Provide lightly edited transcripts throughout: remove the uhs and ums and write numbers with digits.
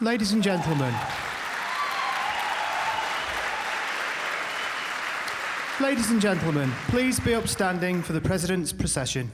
Ladies and gentlemen. Ladies and gentlemen, please be upstanding for the President's procession.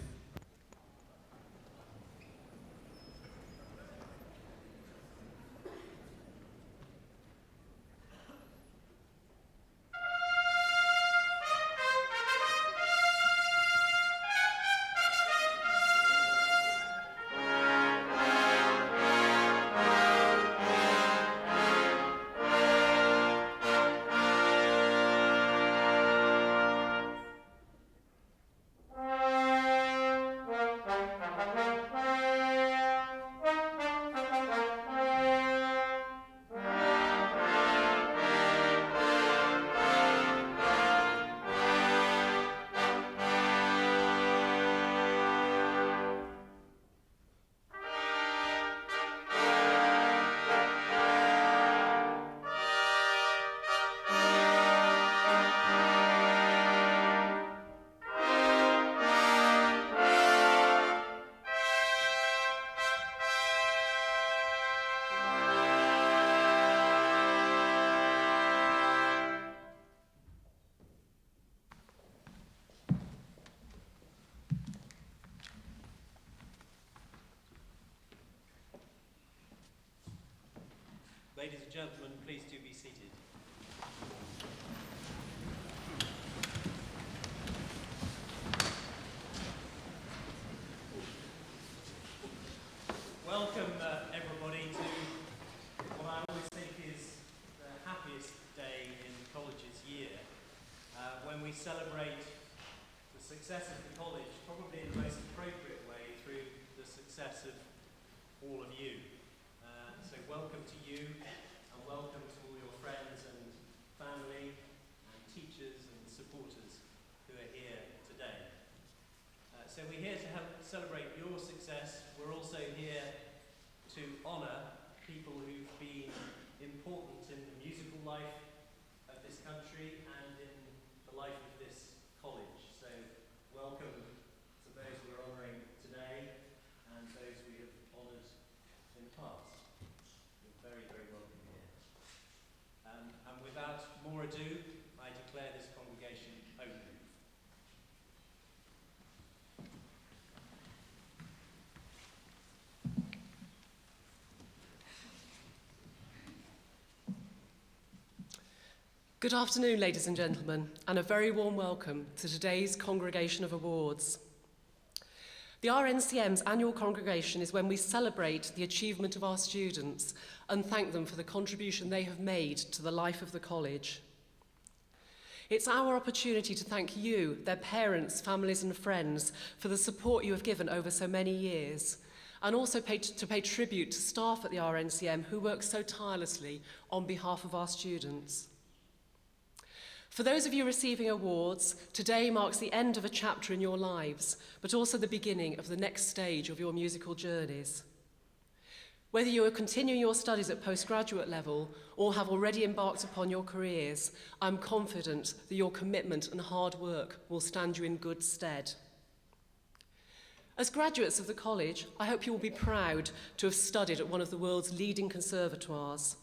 Ladies and gentlemen, please do be seated. Welcome, everybody, to what I always think is the happiest day in the college's year, when we celebrate the success of the college, probably in the most appropriate way, through the success of all of you. So welcome to you, and welcome to all your friends and family and teachers and supporters who are here today. So we're here to help celebrate your success. We're also here to honour people who've been important in the musical life of this country and in the life of this college. So welcome to those we're honouring today and those we have honoured in the past. Very, very welcome here. And without more ado, I declare this congregation open. Good afternoon, ladies and gentlemen, and a very warm welcome to today's Congregation of Awards. The RNCM's annual congregation is when we celebrate the achievement of our students and thank them for the contribution they have made to the life of the college. It's our opportunity to thank you, their parents, families and friends, for the support you have given over so many years, and also to pay tribute to staff at the RNCM who work so tirelessly on behalf of our students. For those of you receiving awards, today marks the end of a chapter in your lives, but also the beginning of the next stage of your musical journeys. Whether you are continuing your studies at postgraduate level or have already embarked upon your careers, I'm confident that your commitment and hard work will stand you in good stead. As graduates of the college, I hope you will be proud to have studied at one of the world's leading conservatoires.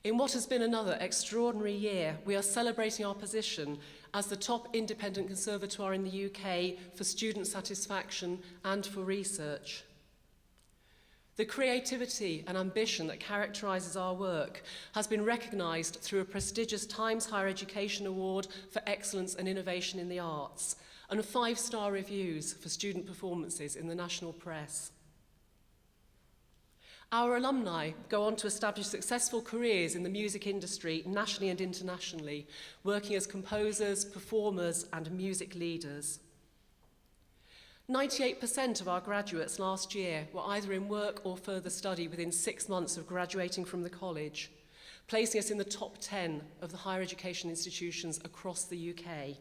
In what has been another extraordinary year, we are celebrating our position as the top independent conservatoire in the UK for student satisfaction and for research. The creativity and ambition that characterises our work has been recognised through a prestigious Times Higher Education Award for Excellence and Innovation in the Arts and 5-star reviews for student performances in the national press. Our alumni go on to establish successful careers in the music industry nationally and internationally, working as composers, performers and music leaders. 98% of our graduates last year were either in work or further study within 6 months of graduating from the college, placing us in the top 10 of the higher education institutions across the UK.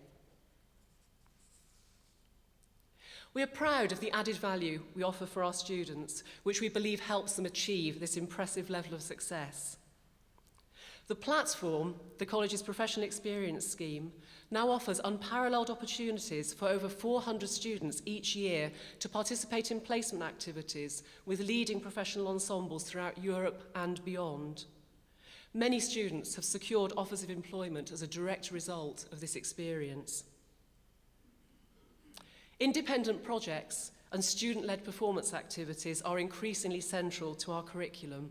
We are proud of the added value we offer for our students, which we believe helps them achieve this impressive level of success. The platform, the college's professional experience scheme, now offers unparalleled opportunities for over 400 students each year to participate in placement activities with leading professional ensembles throughout Europe and beyond. Many students have secured offers of employment as a direct result of this experience. Independent projects and student-led performance activities are increasingly central to our curriculum,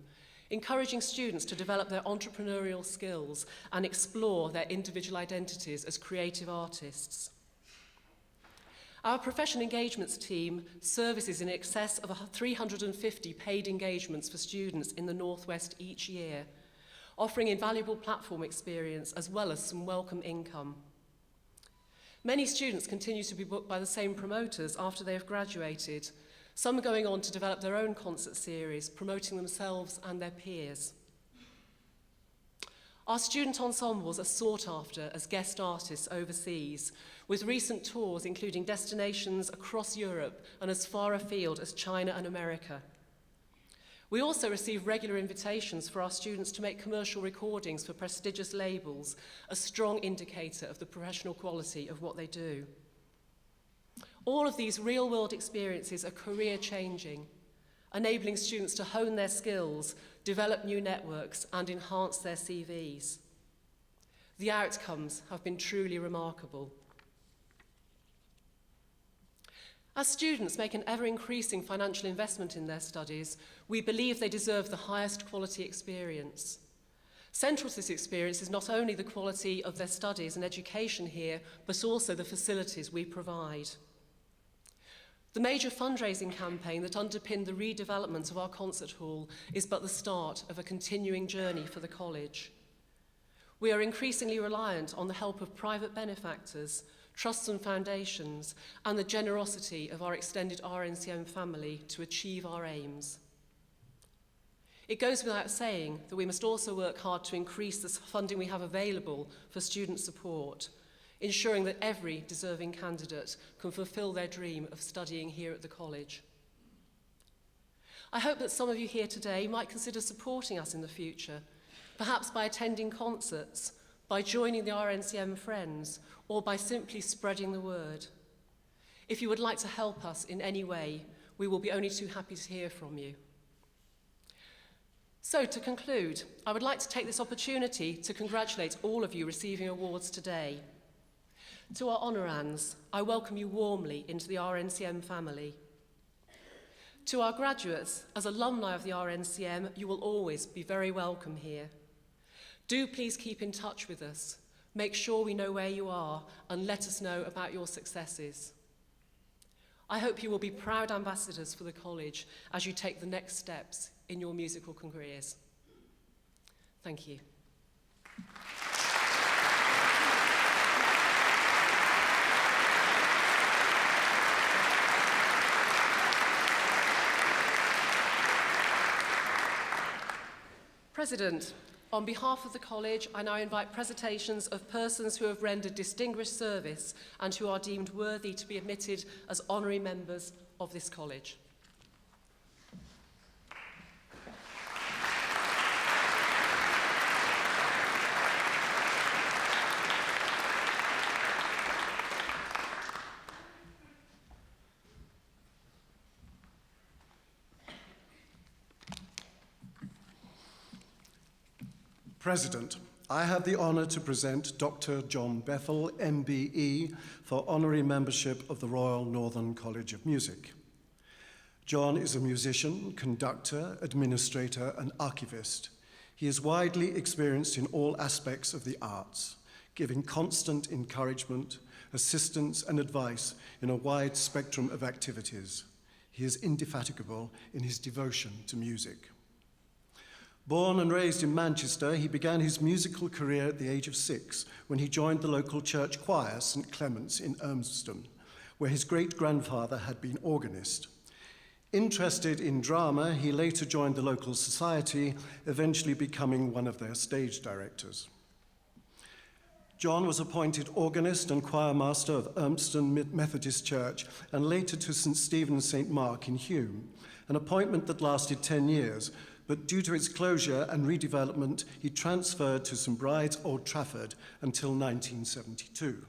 encouraging students to develop their entrepreneurial skills and explore their individual identities as creative artists. Our professional engagements team services in excess of 350 paid engagements for students in the Northwest each year, offering invaluable platform experience as well as some welcome income. Many students continue to be booked by the same promoters after they have graduated, some are going on to develop their own concert series, promoting themselves and their peers. Our student ensembles are sought after as guest artists overseas, with recent tours including destinations across Europe and as far afield as China and America. We also receive regular invitations for our students to make commercial recordings for prestigious labels, a strong indicator of the professional quality of what they do. All of these real-world experiences are career-changing, enabling students to hone their skills, develop new networks, and enhance their CVs. The outcomes have been truly remarkable. As students make an ever-increasing financial investment in their studies, we believe they deserve the highest quality experience. Central to this experience is not only the quality of their studies and education here, but also the facilities we provide. The major fundraising campaign that underpinned the redevelopment of our concert hall is but the start of a continuing journey for the college. We are increasingly reliant on the help of private benefactors, trusts and foundations, and the generosity of our extended RNCM family to achieve our aims. It goes without saying that we must also work hard to increase the funding we have available for student support, ensuring that every deserving candidate can fulfill their dream of studying here at the college. I hope that some of you here today might consider supporting us in the future, perhaps by attending concerts, by joining the RNCM Friends, or by simply spreading the word. If you would like to help us in any way, we will be only too happy to hear from you. So, to conclude, I would like to take this opportunity to congratulate all of you receiving awards today. To our honorands, I welcome you warmly into the RNCM family. To our graduates, as alumni of the RNCM, you will always be very welcome here. Do please keep in touch with us. Make sure we know where you are and let us know about your successes. I hope you will be proud ambassadors for the college as you take the next steps in your musical careers. Thank you. President, on behalf of the college, I now invite presentations of persons who have rendered distinguished service and who are deemed worthy to be admitted as honorary members of this college. President, I have the honour to present Dr. John Bethell, MBE, for honorary membership of the Royal Northern College of Music. John is a musician, conductor, administrator, and archivist. He is widely experienced in all aspects of the arts, giving constant encouragement, assistance, and advice in a wide spectrum of activities. He is indefatigable in his devotion to music. Born and raised in Manchester, he began his musical career at the age of 6 when he joined the local church choir, St. Clement's in Urmston, where his great-grandfather had been organist. Interested in drama, he later joined the local society, eventually becoming one of their stage directors. John was appointed organist and choir master of Urmston Methodist Church and later to St. Stephen and St. Mark in Hume, an appointment that lasted 10 years, but due to its closure and redevelopment, he transferred to St Bride's, Old Trafford until 1972.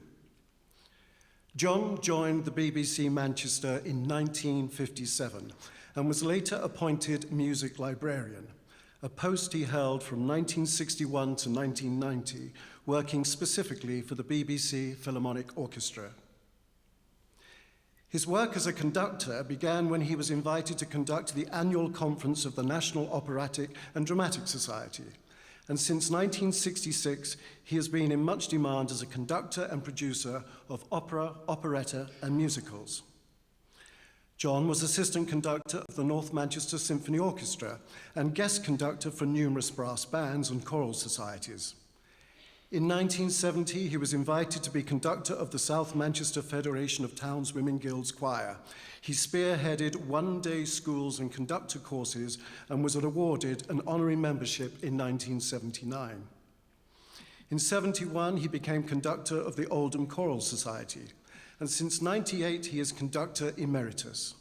John joined the BBC Manchester in 1957 and was later appointed music librarian, a post he held from 1961 to 1990, working specifically for the BBC Philharmonic Orchestra. His work as a conductor began when he was invited to conduct the annual conference of the National Operatic and Dramatic Society, and since 1966 he has been in much demand as a conductor and producer of opera, operetta and musicals. John was assistant conductor of the North Manchester Symphony Orchestra and guest conductor for numerous brass bands and choral societies. In 1970, he was invited to be conductor of the South Manchester Federation of Towns Women Guilds Choir. He spearheaded one-day schools and conductor courses and was awarded an honorary membership in 1979. In 1971, he became conductor of the Oldham Choral Society, and since 1998, he is conductor emeritus.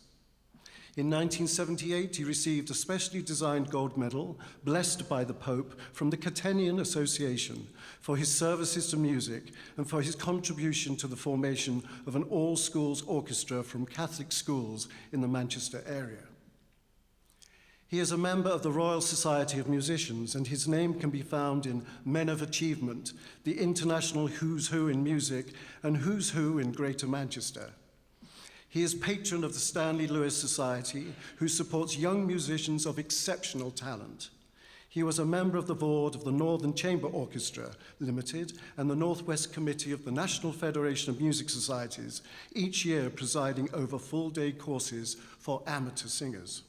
In 1978, he received a specially designed gold medal, blessed by the Pope, from the Catenian Association for his services to music and for his contribution to the formation of an all-schools orchestra from Catholic schools in the Manchester area. He is a member of the Royal Society of Musicians, and his name can be found in Men of Achievement, the international Who's Who in Music, and Who's Who in Greater Manchester. He is patron of the Stanley Lewis Society, who supports young musicians of exceptional talent. He was a member of the board of the Northern Chamber Orchestra Limited and the Northwest Committee of the National Federation of Music Societies, each year presiding over full-day courses for amateur singers.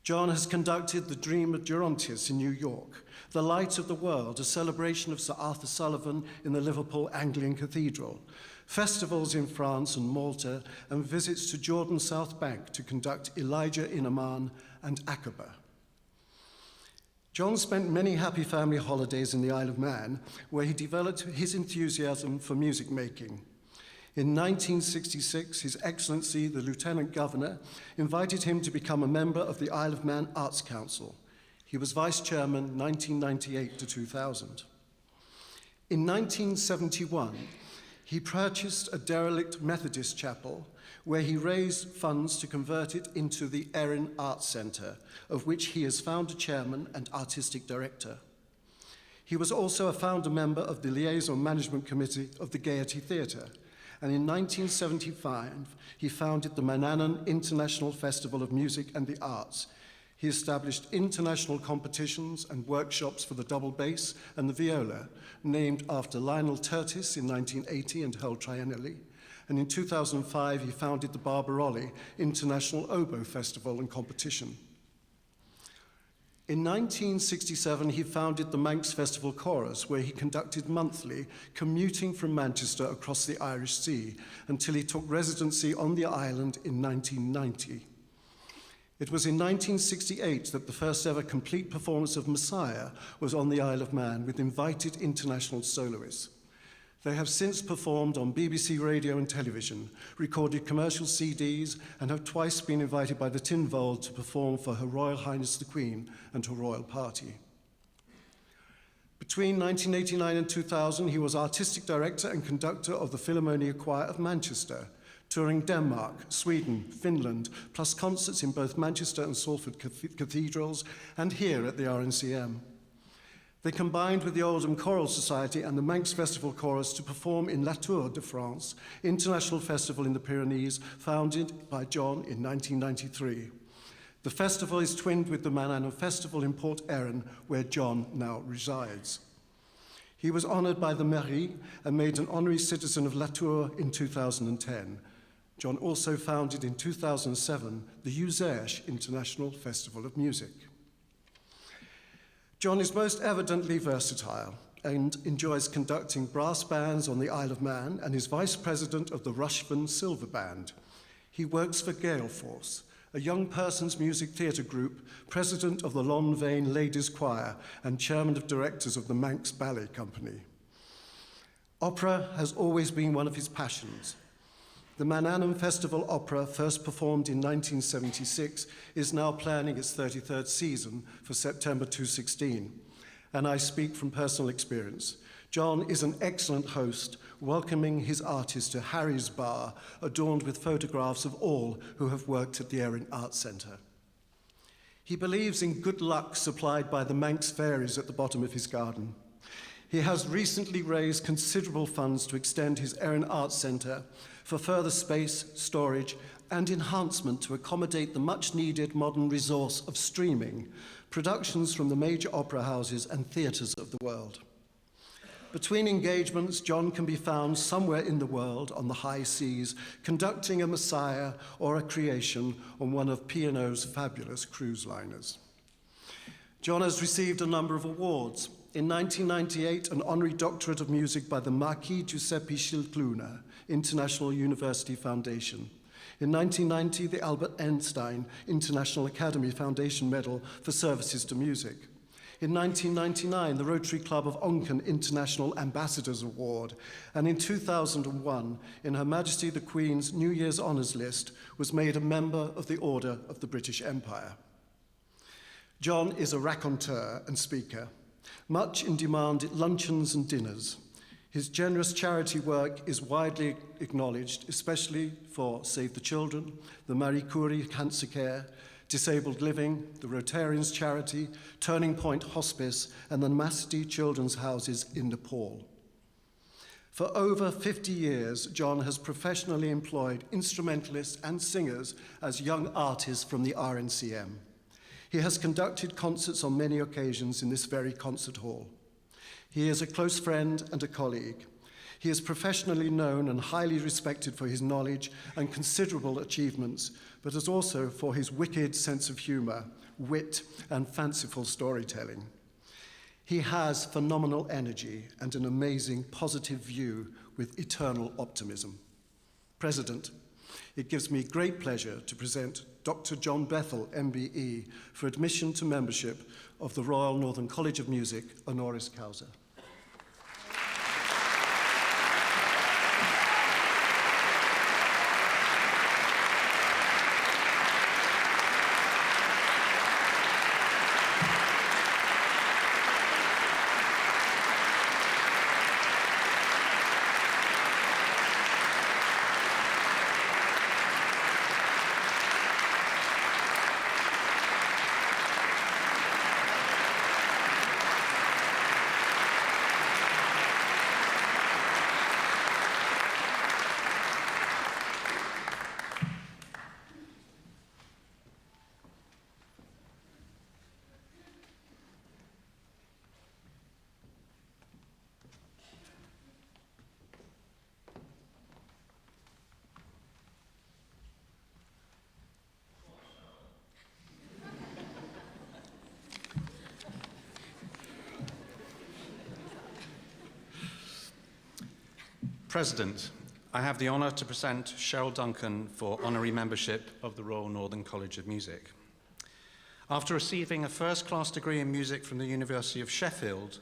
John has conducted the Dream of Gerontius in New York, the Light of the World, a celebration of Sir Arthur Sullivan in the Liverpool Anglican Cathedral, festivals in France and Malta, and visits to Jordan's South Bank to conduct Elijah in Amman and Aqaba. John spent many happy family holidays in the Isle of Man, where he developed his enthusiasm for music making. In 1966, His Excellency, the Lieutenant Governor, invited him to become a member of the Isle of Man Arts Council. He was Vice Chairman 1998 to 2000. In 1971, he purchased a derelict Methodist chapel where he raised funds to convert it into the Erin Arts Centre, of which he is founder chairman and artistic director. He was also a founder member of the Liaison Management Committee of the Gaiety Theatre, and in 1975 he founded the Manannan International Festival of Music and the Arts. He established international competitions and workshops for the double bass and the viola, named after Lionel Tertis in 1980 and held triennially. And in 2005, he founded the Barbarolli International Oboe Festival and Competition. In 1967, he founded the Manx Festival Chorus, where he conducted monthly, commuting from Manchester across the Irish Sea, until he took residency on the island in 1990. It was in 1968 that the first ever complete performance of Messiah was on the Isle of Man with invited international soloists. They have since performed on BBC radio and television, recorded commercial CDs, and have twice been invited by the Tinvold to perform for Her Royal Highness the Queen and her royal party. Between 1989 and 2000, he was artistic director and conductor of the Philharmonia Choir of Manchester, touring Denmark, Sweden, Finland, plus concerts in both Manchester and Salford cathedrals, and here at the RNCM. They combined with the Oldham Choral Society and the Manx Festival Chorus to perform in La Tour de France, international festival in the Pyrenees, founded by John in 1993. The festival is twinned with the Manannan Festival in Port Erin, where John now resides. He was honoured by the Mairie and made an honorary citizen of La Tour in 2010. John also founded in 2007 the Uzersh International Festival of Music. John is most evidently versatile and enjoys conducting brass bands on the Isle of Man and is vice president of the Rushven Silver Band. He works for Gale Force, a young person's music theatre group, president of the Lonvain Ladies Choir and chairman of directors of the Manx Ballet Company. Opera has always been one of his passions. The Manannan Festival Opera, first performed in 1976, is now planning its 33rd season for September 2016. And I speak from personal experience. John is an excellent host, welcoming his artists to Harry's Bar, adorned with photographs of all who have worked at the Erin Arts Centre. He believes in good luck supplied by the Manx fairies at the bottom of his garden. He has recently raised considerable funds to extend his Erin Arts Centre for further space, storage, and enhancement to accommodate the much-needed modern resource of streaming, productions from the major opera houses and theatres of the world. Between engagements, John can be found somewhere in the world on the high seas, conducting a Messiah or a Creation on one of P&O's fabulous cruise liners. John has received a number of awards. In 1998, an honorary doctorate of music by the Marquis Giuseppe Scicluna International University Foundation. In 1990, the Albert Einstein International Academy Foundation Medal for Services to Music. In 1999, the Rotary Club of Onken International Ambassadors Award, and in 2001, in Her Majesty the Queen's New Year's Honours List, was made a member of the Order of the British Empire. John is a raconteur and speaker, much in demand at luncheons and dinners. His generous charity work is widely acknowledged, especially for Save the Children, the Marie Curie Cancer Care, Disabled Living, the Rotarians Charity, Turning Point Hospice, and the Masdi Children's Houses in Nepal. For over 50 years, John has professionally employed instrumentalists and singers as young artists from the RNCM. He has conducted concerts on many occasions in this very concert hall. He is a close friend and a colleague. He is professionally known and highly respected for his knowledge and considerable achievements, but as also for his wicked sense of humor, wit, and fanciful storytelling. He has phenomenal energy and an amazing positive view with eternal optimism. President, it gives me great pleasure to present Dr. John Bethell, MBE, for admission to membership of the Royal Northern College of Music, honoris causa. President, I have the honour to present Cheryl Duncan for honorary membership of the Royal Northern College of Music. After receiving a first-class degree in music from the University of Sheffield,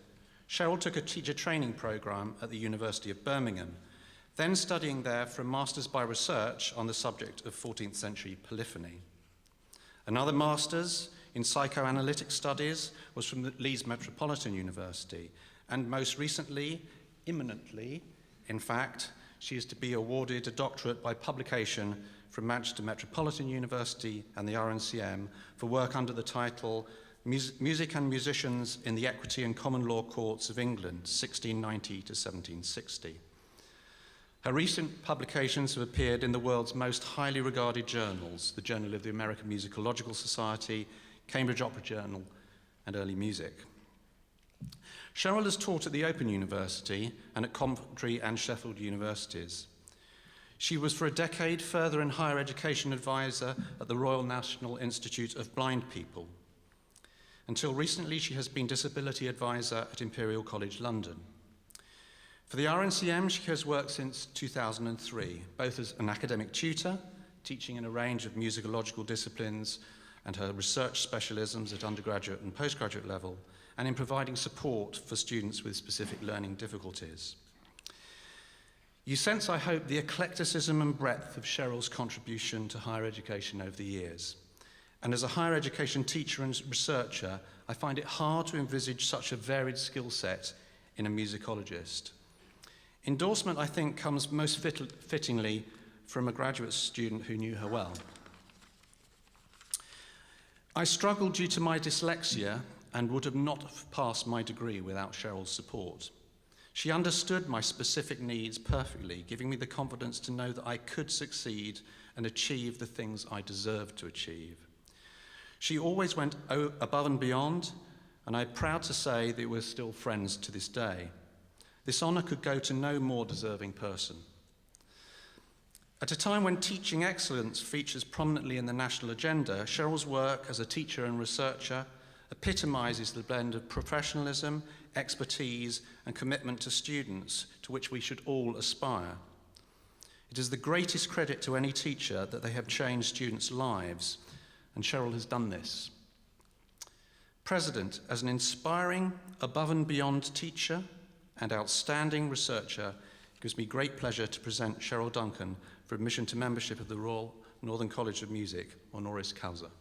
Cheryl took a teacher training programme at the University of Birmingham, then studying there for a Master's by Research on the subject of 14th century polyphony. Another Master's in Psychoanalytic Studies was from the Leeds Metropolitan University, and most recently, imminently, in fact, she is to be awarded a doctorate by publication from Manchester Metropolitan University and the RNCM for work under the title Music and Musicians in the Equity and Common Law Courts of England, 1690 to 1760. Her recent publications have appeared in the world's most highly regarded journals, the Journal of the American Musicological Society, Cambridge Opera Journal, and Early Music. Cheryl has taught at the Open University and at Coventry and Sheffield Universities. She was for a decade further and higher education advisor at the Royal National Institute of Blind People. Until recently, she has been disability advisor at Imperial College London. For the RNCM, she has worked since 2003, both as an academic tutor, teaching in a range of musicological disciplines and her research specialisms at undergraduate and postgraduate level, and in providing support for students with specific learning difficulties. You sense, I hope, the eclecticism and breadth of Cheryl's contribution to higher education over the years. And as a higher education teacher and researcher, I find it hard to envisage such a varied skill set in a musicologist. Endorsement, I think, comes most fittingly from a graduate student who knew her well. I struggled due to my dyslexia and would have not passed my degree without Cheryl's support. She understood my specific needs perfectly, giving me the confidence to know that I could succeed and achieve the things I deserved to achieve. She always went above and beyond, and I'm proud to say that we're still friends to this day. This honour could go to no more deserving person. At a time when teaching excellence features prominently in the national agenda, Cheryl's work as a teacher and researcher epitomises the blend of professionalism, expertise, and commitment to students to which we should all aspire. It is the greatest credit to any teacher that they have changed students' lives, and Cheryl has done this. President, as an inspiring, above and beyond teacher and outstanding researcher, it gives me great pleasure to present Cheryl Duncan for admission to membership of the Royal Northern College of Music, honoris causa.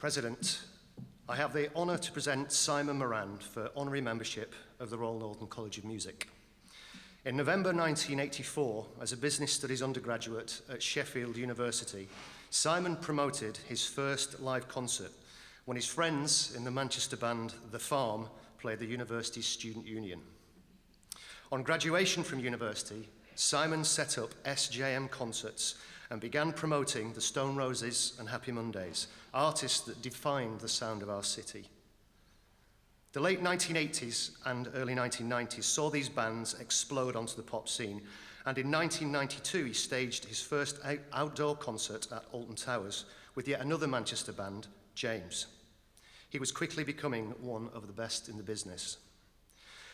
President, I have the honour to present Simon Morand for honorary membership of the Royal Northern College of Music. In November 1984, as a business studies undergraduate at Sheffield University, Simon promoted his first live concert when his friends in the Manchester band The Farm played the university's student union. On graduation from university, Simon set up SJM concerts and began promoting the Stone Roses and Happy Mondays, artists that defined the sound of our city. The late 1980s and early 1990s saw these bands explode onto the pop scene, and in 1992 he staged his first outdoor concert at Alton Towers with yet another Manchester band, James. He was quickly becoming one of the best in the business.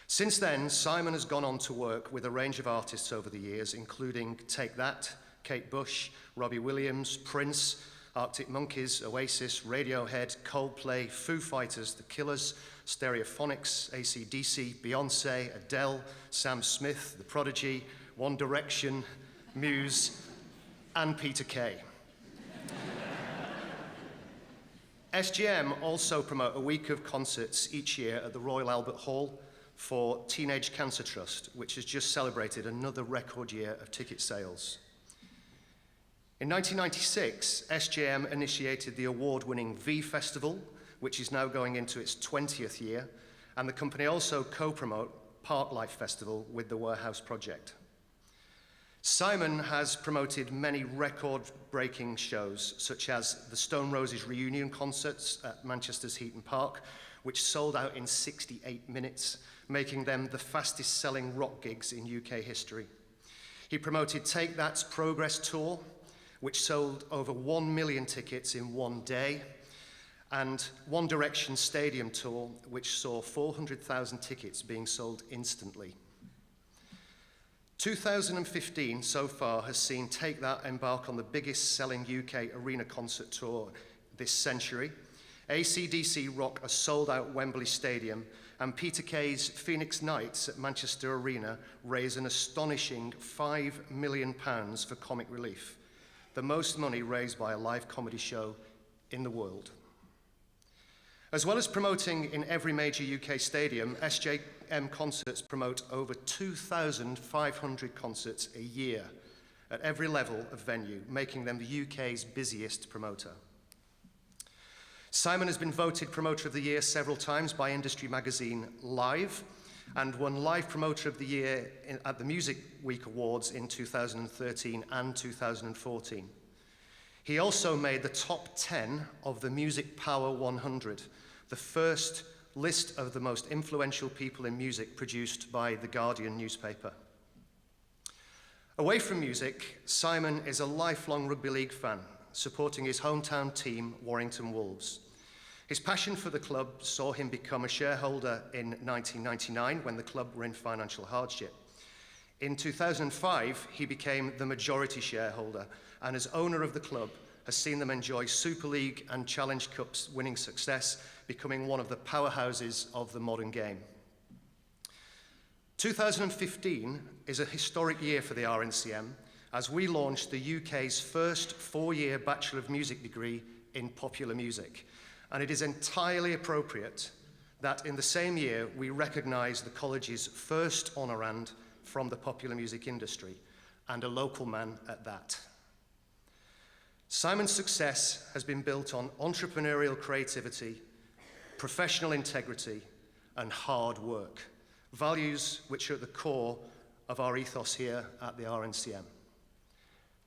Since then, Simon has gone on to work with a range of artists over the years, including Take That, Kate Bush, Robbie Williams, Prince, Arctic Monkeys, Oasis, Radiohead, Coldplay, Foo Fighters, The Killers, Stereophonics, AC/DC, Beyonce, Adele, Sam Smith, The Prodigy, One Direction, Muse, and Peter Kay. SGM also promote a week of concerts each year at the Royal Albert Hall for Teenage Cancer Trust, which has just celebrated another record year of ticket sales. In 1996, SJM initiated the award-winning V Festival, which is now going into its 20th year, and the company also co-promote Parklife Festival with the Warehouse Project. Simon has promoted many record-breaking shows, such as the Stone Roses reunion concerts at Manchester's Heaton Park, which sold out in 68 minutes, making them the fastest-selling rock gigs in UK history. He promoted Take That's Progress Tour, which sold over 1 million tickets in one day, and One Direction Stadium Tour, which saw 400,000 tickets being sold instantly. 2015 so far has seen Take That embark on the biggest selling UK arena concert tour this century. AC/DC rock a sold-out Wembley Stadium, and Peter Kay's Phoenix Nights at Manchester Arena raise an astonishing £5 million for comic relief, the most money raised by a live comedy show in the world. As well as promoting in every major UK stadium, SJM Concerts promote over 2,500 concerts a year at every level of venue, making them the UK's busiest promoter. Simon has been voted Promoter of the Year several times by industry magazine Live, and won Live Promoter of the Year at the Music Week Awards in 2013 and 2014. He also made the top 10 of the Music Power 100, the first list of the most influential people in music produced by The Guardian newspaper. Away from music, Simon is a lifelong rugby league fan, supporting his hometown team, Warrington Wolves. His passion for the club saw him become a shareholder in 1999 when the club were in financial hardship. In 2005, he became the majority shareholder, and as owner of the club, has seen them enjoy Super League and Challenge Cups winning success, becoming one of the powerhouses of the modern game. 2015 is a historic year for the RNCM as we launched the UK's first 4-year Bachelor of Music degree in popular music. And it is entirely appropriate that in the same year we recognise the college's first honourand from the popular music industry, and a local man at that. Simon's success has been built on entrepreneurial creativity, professional integrity, and hard work, values which are at the core of our ethos here at the RNCM.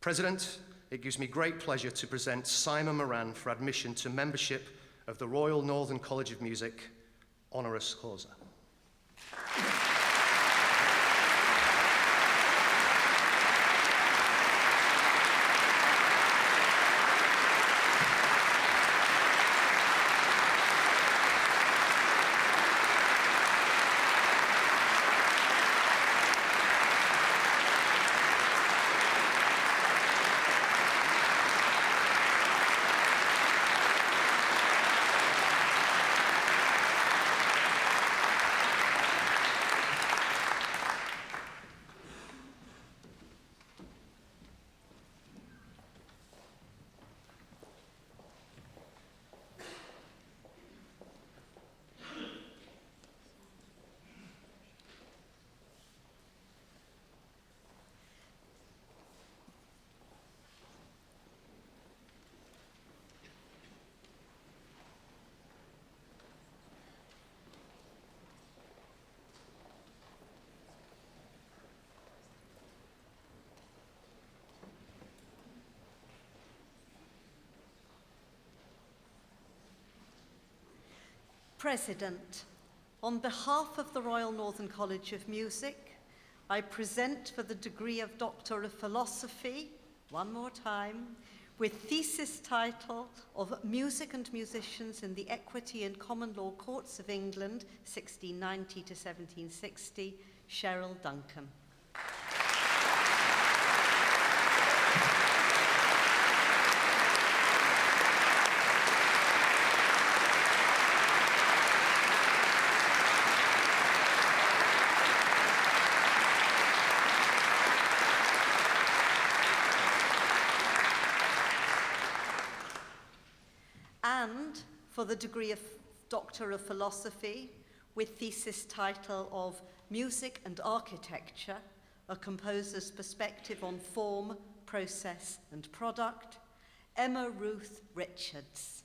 President, it gives me great pleasure to present Simon Moran for admission to membership of the Royal Northern College of Music, honoris causa. President, on behalf of the Royal Northern College of Music, I present for the degree of Doctor of Philosophy, one more time, with thesis title of Music and Musicians in the Equity and Common Law Courts of England, 1690 to 1760, Cheryl Duncan. And for the degree of Doctor of Philosophy, with thesis title of Music and Architecture, a composer's perspective on form, process, and product, Emma Ruth Richards.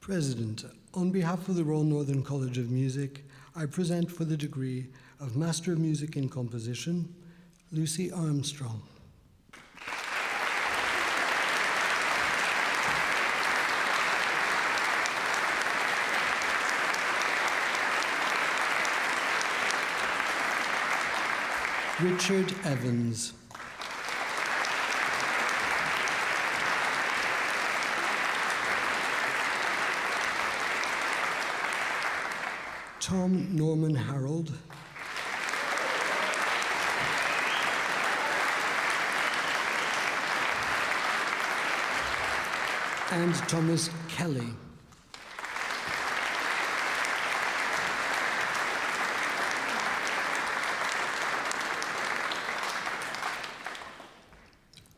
President, on behalf of the Royal Northern College of Music, I present for the degree of Master of Music in Composition, Lucy Armstrong. Richard Evans. Tom Norman Harold. And Thomas Kelly.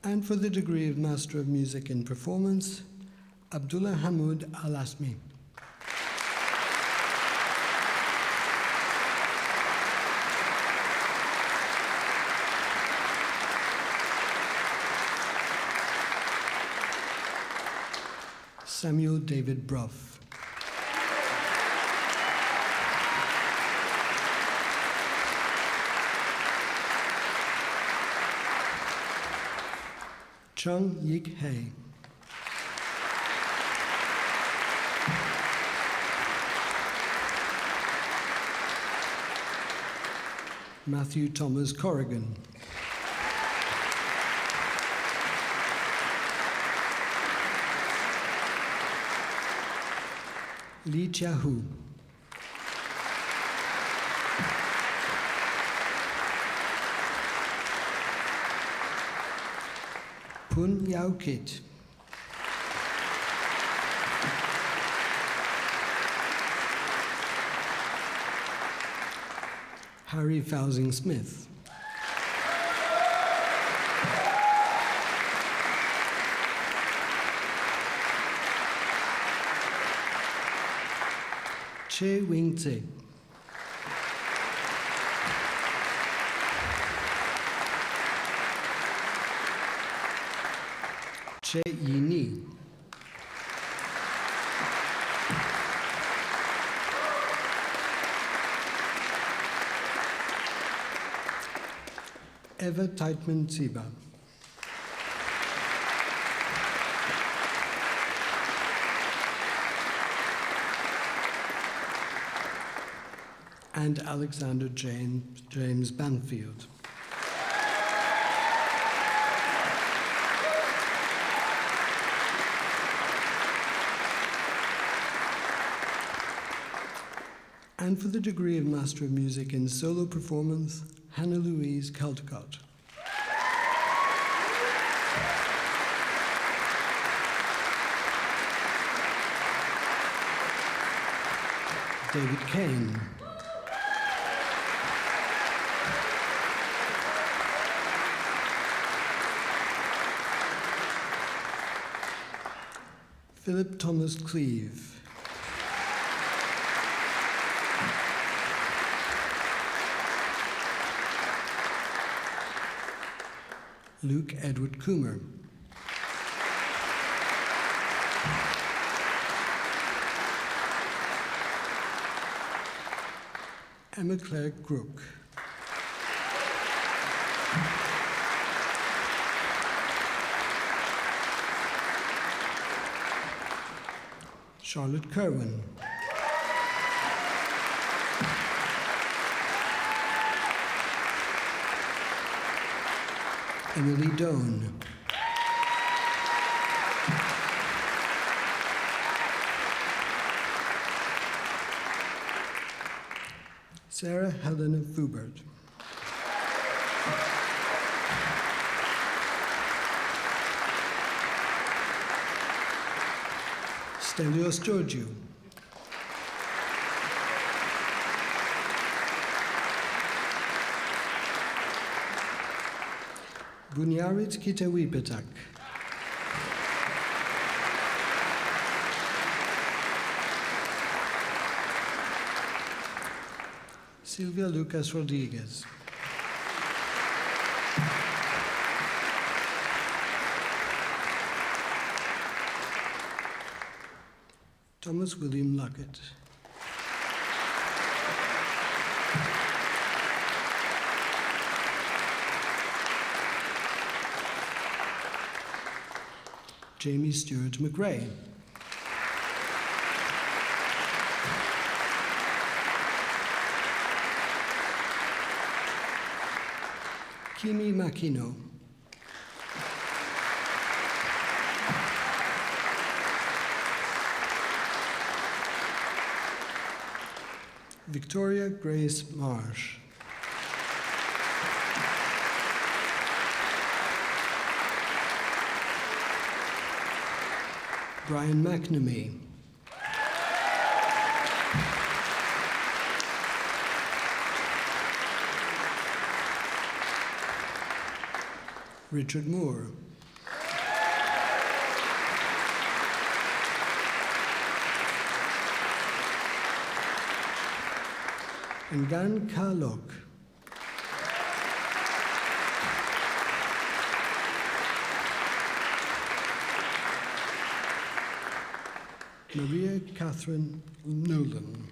And for the degree of Master of Music in Performance, Abdullah Hamoud Al-Asmi. Samuel David Brough. Chung Yik Hei. Matthew Thomas Corrigan. Lee Chia-hu. Pun Yao Kit. Harry Fowsing Smith. Che Wing Tse. Che Yi Ni. Eva Teitman Ziba. And Alexander James Banfield. And for the degree of Master of Music in Solo Performance, Hannah Louise Caldecott. David Kane. Philip Thomas Cleave. Luke Edward Coomer. Emma Claire Grook. Charlotte Kerwin. Emily Doan. Sarah Helena Fubert. Stelios Georgiou. Bunyarit Kitewipetak. Silvia Lucas Rodriguez. Thomas William Luckett. Jamie Stewart McRae. Kimi Makino. Victoria Grace Marsh. Brian McNamee. Richard Moore. and Gan Kalok. Maria Catherine Nolan.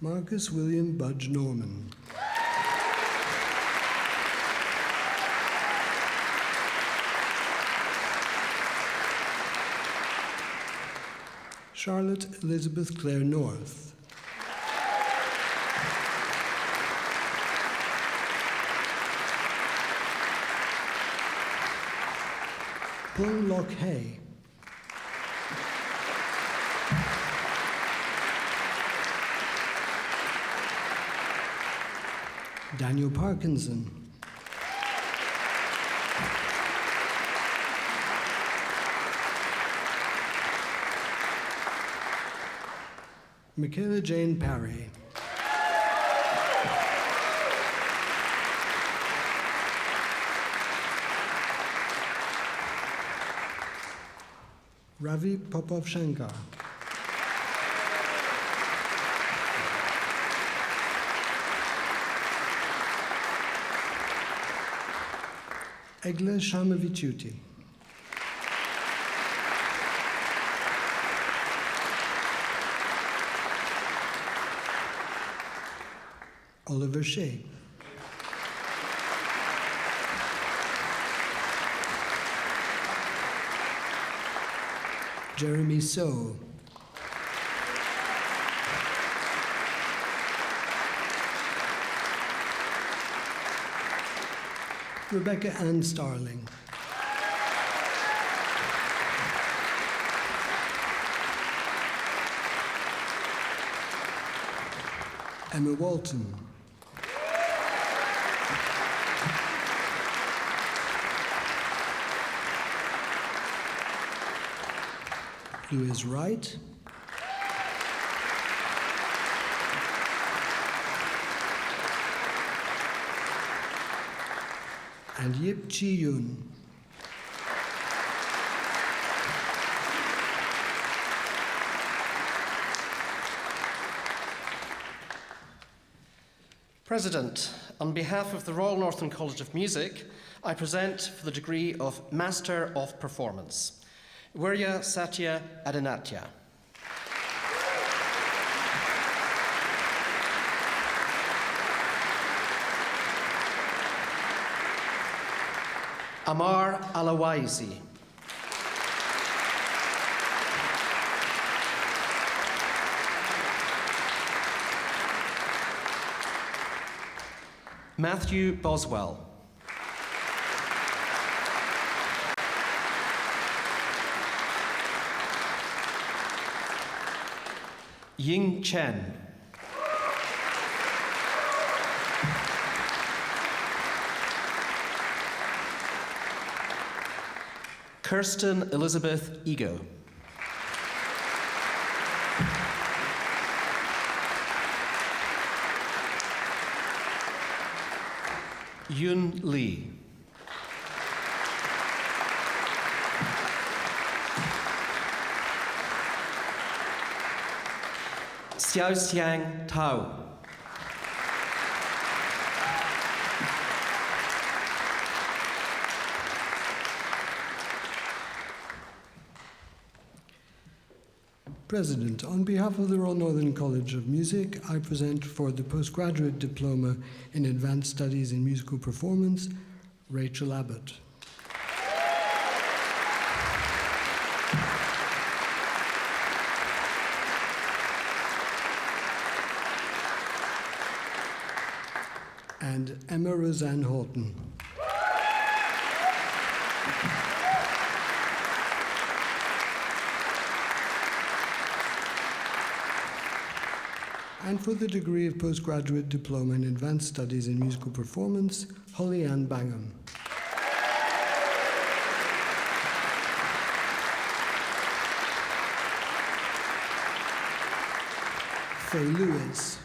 Marcus William Budge Norman. Charlotte Elizabeth Clare North. Paul Loch Hay. Daniel Parkinson. Michaela Jane Parry. Ravi Popov Shankar. Egla Shamavichuti. Oliver Shea. Jeremy So. Rebecca Ann Starling. Emma Walton. Louise Wright. And Yip Chi Yun. President, on behalf of the Royal Northern College of Music, I present for the degree of Master of Performance, Wirya Satya Adinatya. Amar Alawaisi. Matthew Boswell. Ying Chen. Kirsten Elizabeth Ego. Yun Lee. Xiao Xiang Tao. President, on behalf of the Royal Northern College of Music, I present for the Postgraduate Diploma in Advanced Studies in Musical Performance, Rachel Abbott. And Emma Roseanne Horton. And for the degree of Postgraduate Diploma in Advanced Studies in Musical Performance, Holly Ann Bangham. Faye Lewis.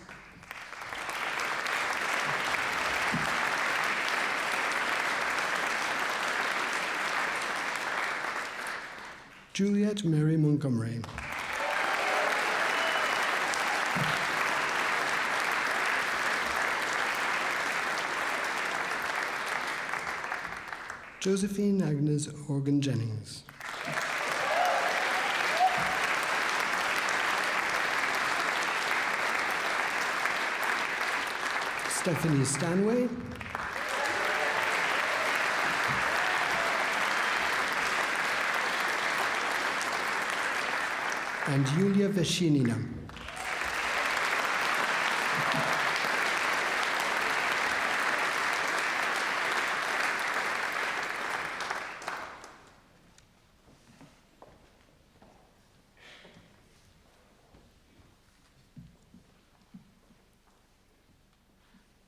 Juliet Mary Montgomery. Josephine Agnes Organ Jennings. Stephanie Stanway. And Yulia Veshinina.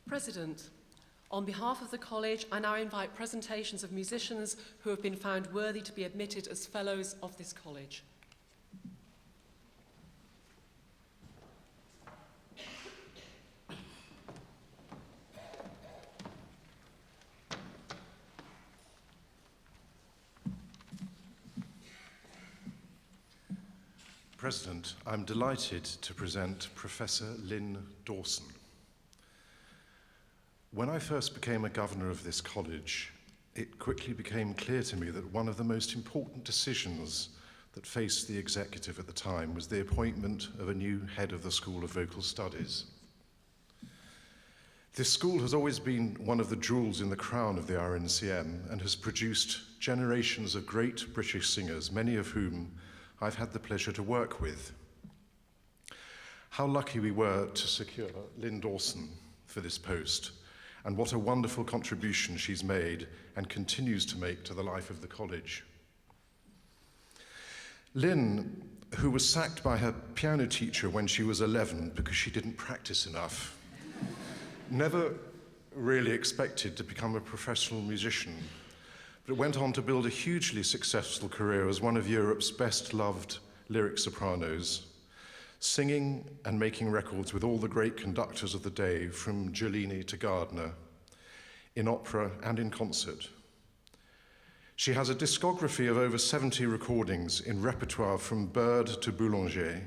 President, on behalf of the College, I now invite presentations of musicians who have been found worthy to be admitted as Fellows of this College. President, I'm delighted to present Professor Lynn Dawson. When I first became a governor of this college, it quickly became clear to me that one of the most important decisions that faced the executive at the time was the appointment of a new head of the School of Vocal Studies. This school has always been one of the jewels in the crown of the RNCM and has produced generations of great British singers, many of whom I've had the pleasure to work with. How lucky we were to secure Lynn Dawson for this post, and what a wonderful contribution she's made and continues to make to the life of the college. Lynn, who was sacked by her piano teacher when she was 11 because she didn't practice enough, never really expected to become a professional musician, but went on to build a hugely successful career as one of Europe's best-loved lyric sopranos, singing and making records with all the great conductors of the day, from Giulini to Gardner, in opera and in concert. She has a discography of over 70 recordings in repertoire from Bird to Boulanger.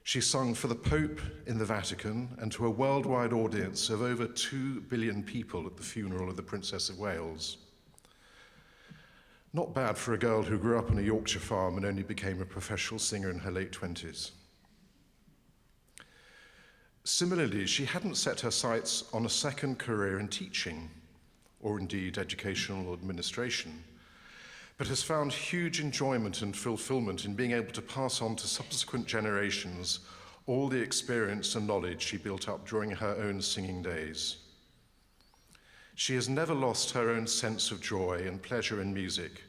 She sung for the Pope in the Vatican and to a worldwide audience of over 2 billion people at the funeral of the Princess of Wales. Not bad for a girl who grew up on a Yorkshire farm and only became a professional singer in her late 20s. Similarly, she hadn't set her sights on a second career in teaching, or indeed educational administration, but has found huge enjoyment and fulfillment in being able to pass on to subsequent generations all the experience and knowledge she built up during her own singing days. She has never lost her own sense of joy and pleasure in music,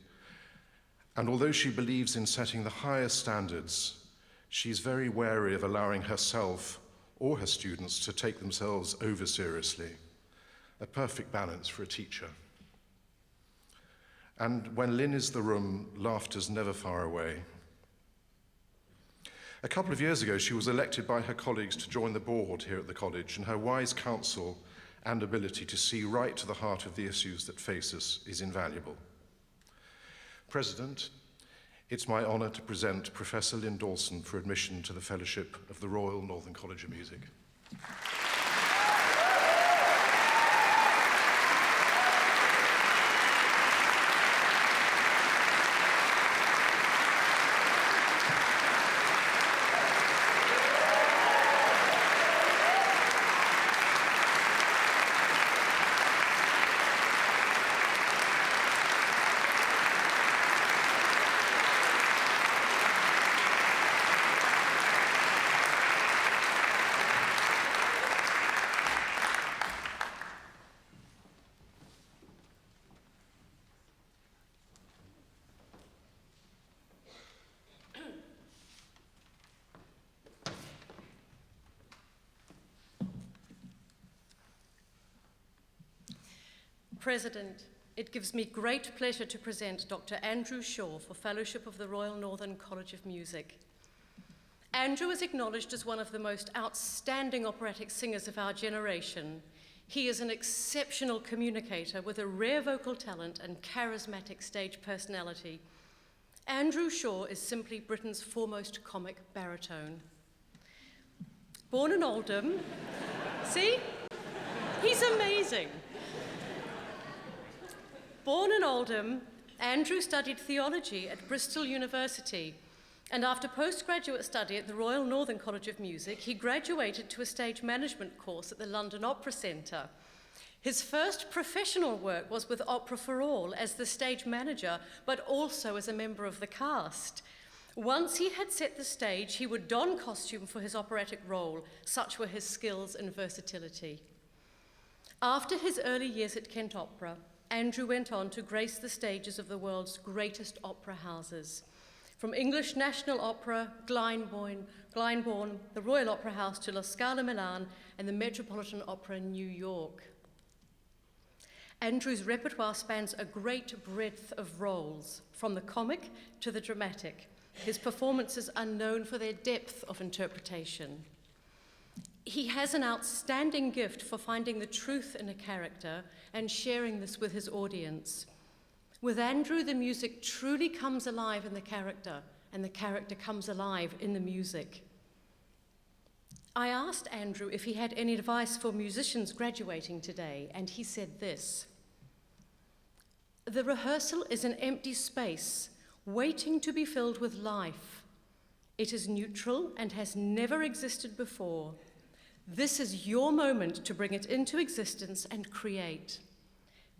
and although she believes in setting the highest standards, she's very wary of allowing herself or her students to take themselves over seriously, a perfect balance for a teacher. And when Lynn is the room, laughter's never far away. A couple of years ago, she was elected by her colleagues to join the board here at the college, and her wise counsel and ability to see right to the heart of the issues that face us is invaluable. President, it's my honour to present Professor Lynn Dawson for admission to the Fellowship of the Royal Northern College of Music. President, it gives me great pleasure to present Dr. Andrew Shaw for Fellowship of the Royal Northern College of Music. Andrew is acknowledged as one of the most outstanding operatic singers of our generation. He is an exceptional communicator with a rare vocal talent and charismatic stage personality. Andrew Shaw is simply Britain's foremost comic baritone. Born in Oldham, see? He's amazing. Born in Oldham, Andrew studied theology at Bristol University, and after postgraduate study at the Royal Northern College of Music, he graduated to a stage management course at the London Opera Centre. His first professional work was with Opera for All as the stage manager, but also as a member of the cast. Once he had set the stage, he would don costume for his operatic role. Such were his skills and versatility. After his early years at Kent Opera, Andrew went on to grace the stages of the world's greatest opera houses. From English National Opera, Glyndebourne, the Royal Opera House to La Scala Milan, and the Metropolitan Opera in New York. Andrew's repertoire spans a great breadth of roles, from the comic to the dramatic. His performances are known for their depth of interpretation. He has an outstanding gift for finding the truth in a character and sharing this with his audience. With Andrew, the music truly comes alive in the character, and the character comes alive in the music. I asked Andrew if he had any advice for musicians graduating today, and he said this: "The rehearsal is an empty space, waiting to be filled with life. It is neutral and has never existed before. This is your moment to bring it into existence and create.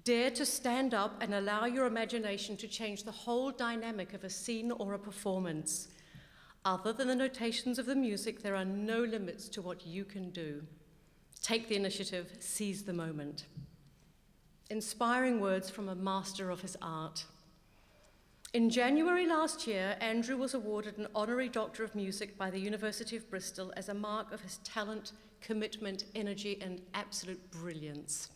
Dare to stand up and allow your imagination to change the whole dynamic of a scene or a performance. Other than the notations of the music, there are no limits to what you can do. Take the initiative, seize the moment." Inspiring words from a master of his art. In January last year, Andrew was awarded an honorary Doctor of Music by the University of Bristol as a mark of his talent, commitment, energy, and absolute brilliance.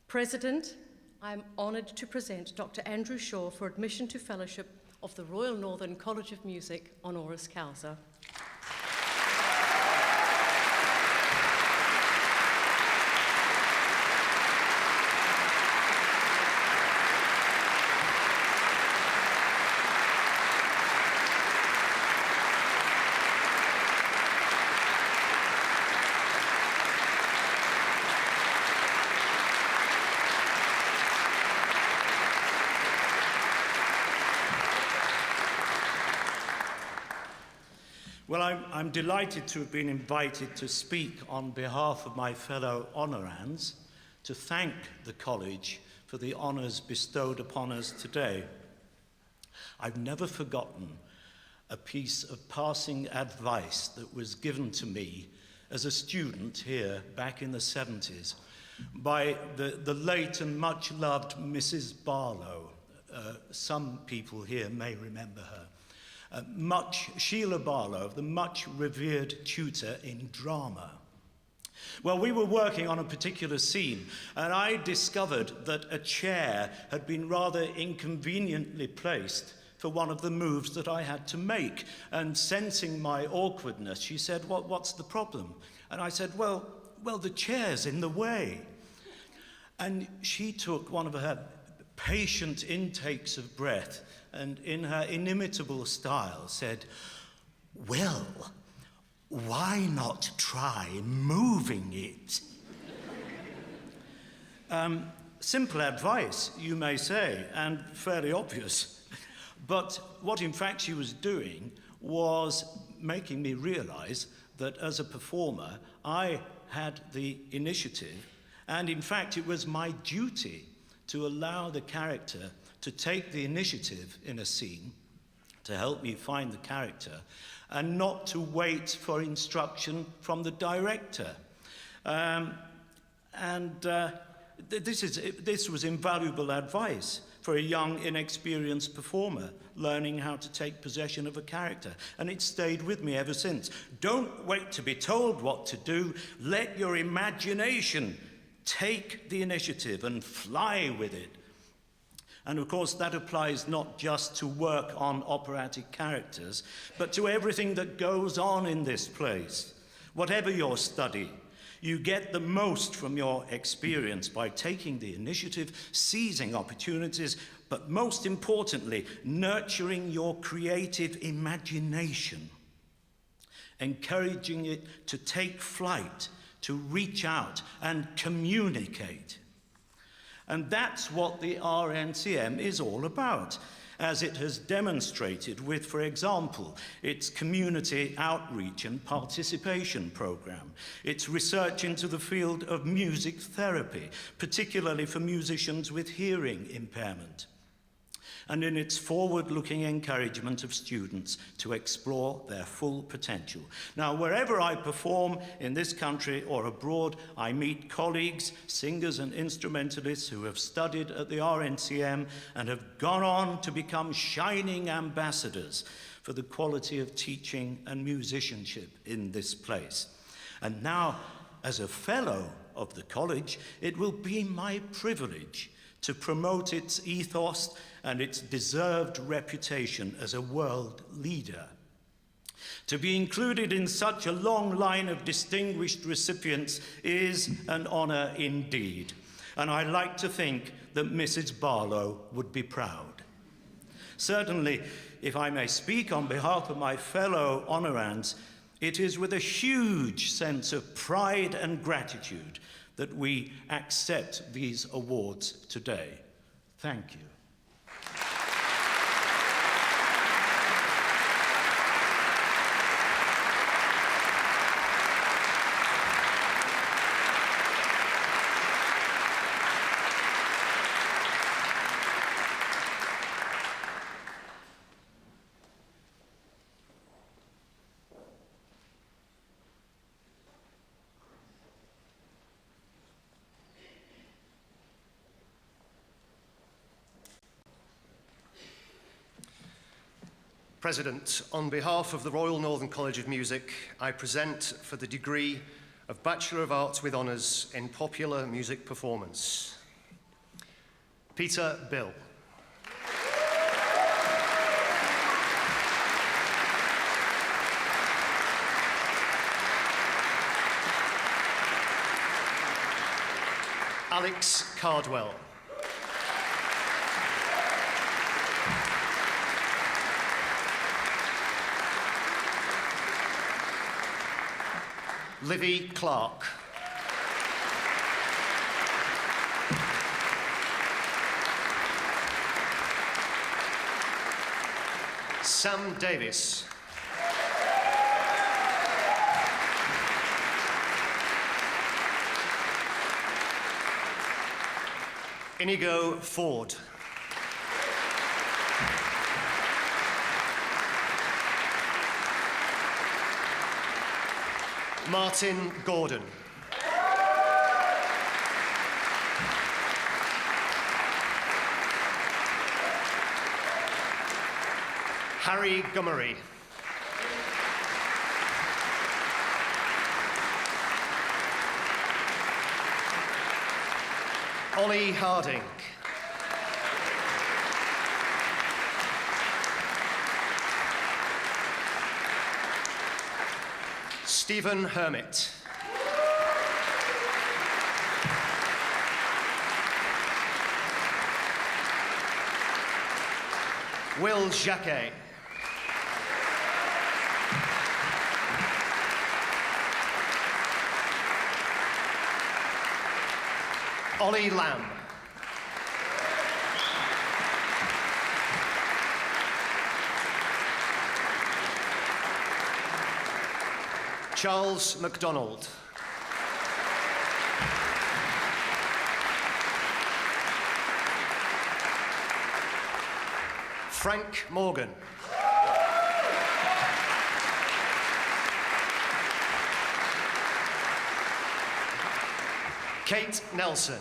President, I am honoured to present Dr. Andrew Shaw for admission to fellowship of the Royal Northern College of Music, honoris causa. Well, I'm delighted to have been invited to speak on behalf of my fellow honorands to thank the college for the honours bestowed upon us today. I've never forgotten a piece of passing advice that was given to me as a student here back in the 70s by the late and much loved Mrs. Barlow. Some people here may remember her. Sheila Barlow, the much revered tutor in drama. Well, we were working on a particular scene, and I discovered that a chair had been rather inconveniently placed for one of the moves that I had to make. And sensing my awkwardness, she said, "What's the problem?" And I said, well, the chair's in the way. And she took one of her patient intakes of breath and in her inimitable style said, "Well, why not try moving it?" Simple advice, you may say, and fairly obvious. But what in fact she was doing was making me realize that as a performer, I had the initiative, and in fact it was my duty to allow the character to take the initiative in a scene, to help me find the character, and not to wait for instruction from the director. This was invaluable advice for a young, inexperienced performer learning how to take possession of a character, and it's stayed with me ever since. Don't wait to be told what to do. Let your imagination take the initiative and fly with it. And of course, that applies not just to work on operatic characters, but to everything that goes on in this place. Whatever your study, You get the most from your experience by taking the initiative, seizing opportunities, but most importantly, nurturing your creative imagination, encouraging it to take flight, to reach out and communicate. And that's what the RNCM is all about, as it has demonstrated with, for example, its community outreach and participation program, its research into the field of music therapy, particularly for musicians with hearing impairment, and in its forward-looking encouragement of students to explore their full potential. Now, wherever I perform in this country or abroad, I meet colleagues, singers and instrumentalists who have studied at the RNCM and have gone on to become shining ambassadors for the quality of teaching and musicianship in this place. And now, as a fellow of the college, it will be my privilege to promote its ethos and its deserved reputation as a world leader. To be included in such a long line of distinguished recipients is an honor indeed, and I like to think that Mrs. Barlow would be proud. Certainly, if I may speak on behalf of my fellow honorands, it is with a huge sense of pride and gratitude that we accept these awards today. Thank you. President, on behalf of the Royal Northern College of Music, I present for the degree of Bachelor of Arts with Honours in Popular Music Performance, Peter Bill. Alex Cardwell. Livy Clark. Sam Davis. Inigo Ford. Martin Gordon. Harry Gummery. Ollie Harding. Stephen Hermit. Will Jacquet. Ollie Lamb. Charles MacDonald. Frank Morgan. Kate Nelson.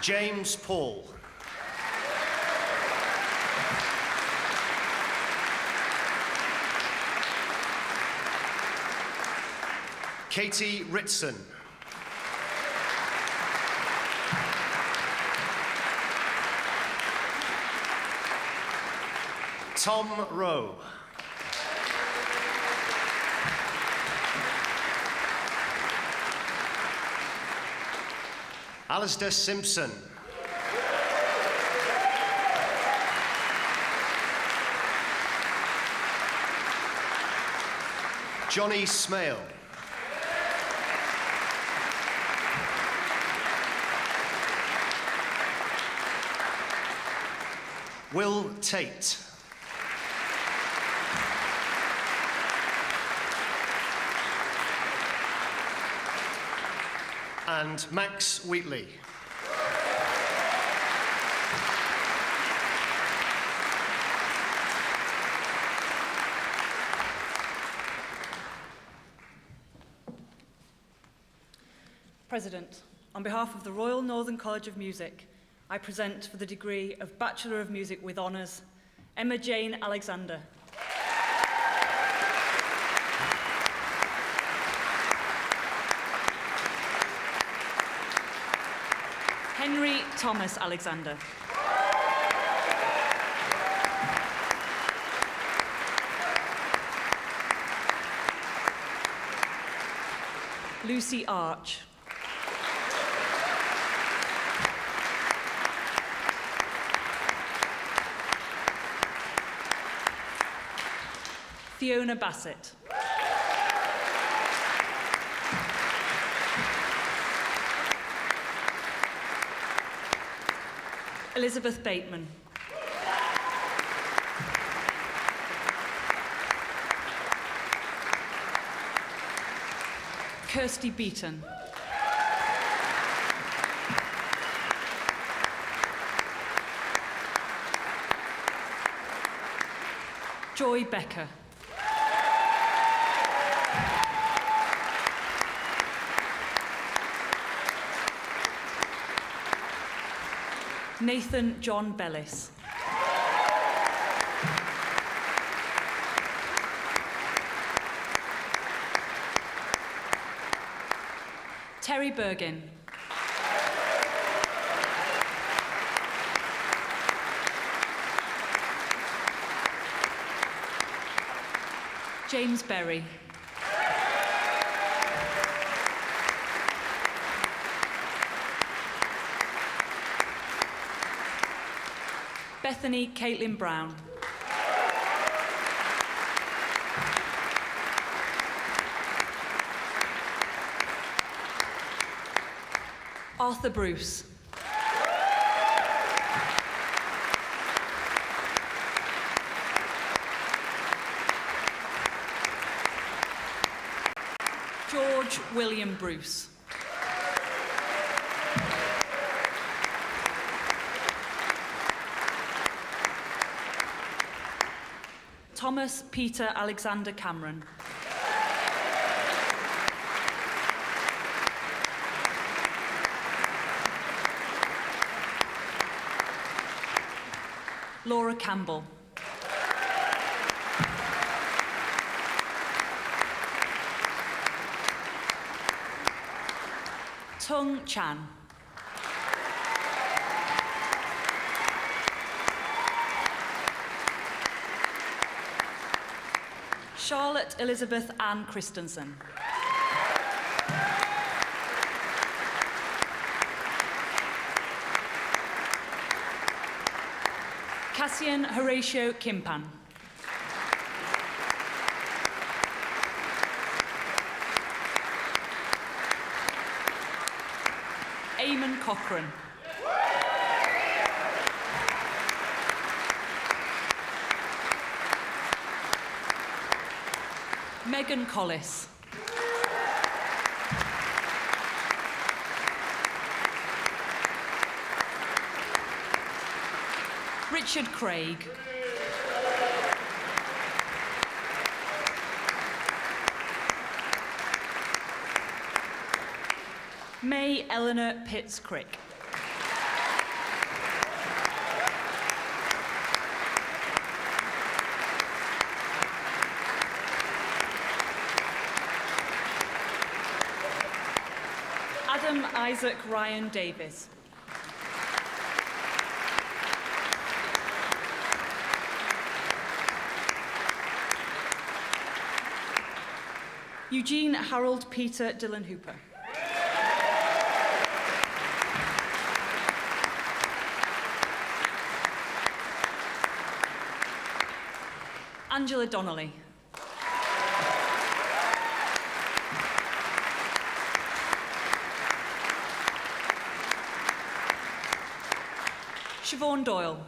James Paul. Katie Ritson. Tom Rowe. Alistair Simpson. Johnny Smale. Will Tate. And Max Wheatley. President, on behalf of the Royal Northern College of Music, I present for the degree of Bachelor of Music with Honours, Emma Jane Alexander. Henry Thomas Alexander. Lucy Arch. Fiona Bassett. Elizabeth Bateman. Kirsty Beaton. Joy Becker. Nathan John Bellis. Terry Bergin. James Berry. Bethany Caitlin Brown. Arthur Bruce. George William Bruce. Thomas Peter Alexander Cameron. Laura Campbell. Tung Chan. Charlotte Elizabeth Ann Christensen. Cassian Horatio Kimpan. Eamon Cochrane. Megan Collis. Richard Craig. May Eleanor Pitts-Crick. Adam Isaac Ryan Davis. Eugene Harold Peter Dillon Hooper. Angela Donnelly. Siobhan Doyle.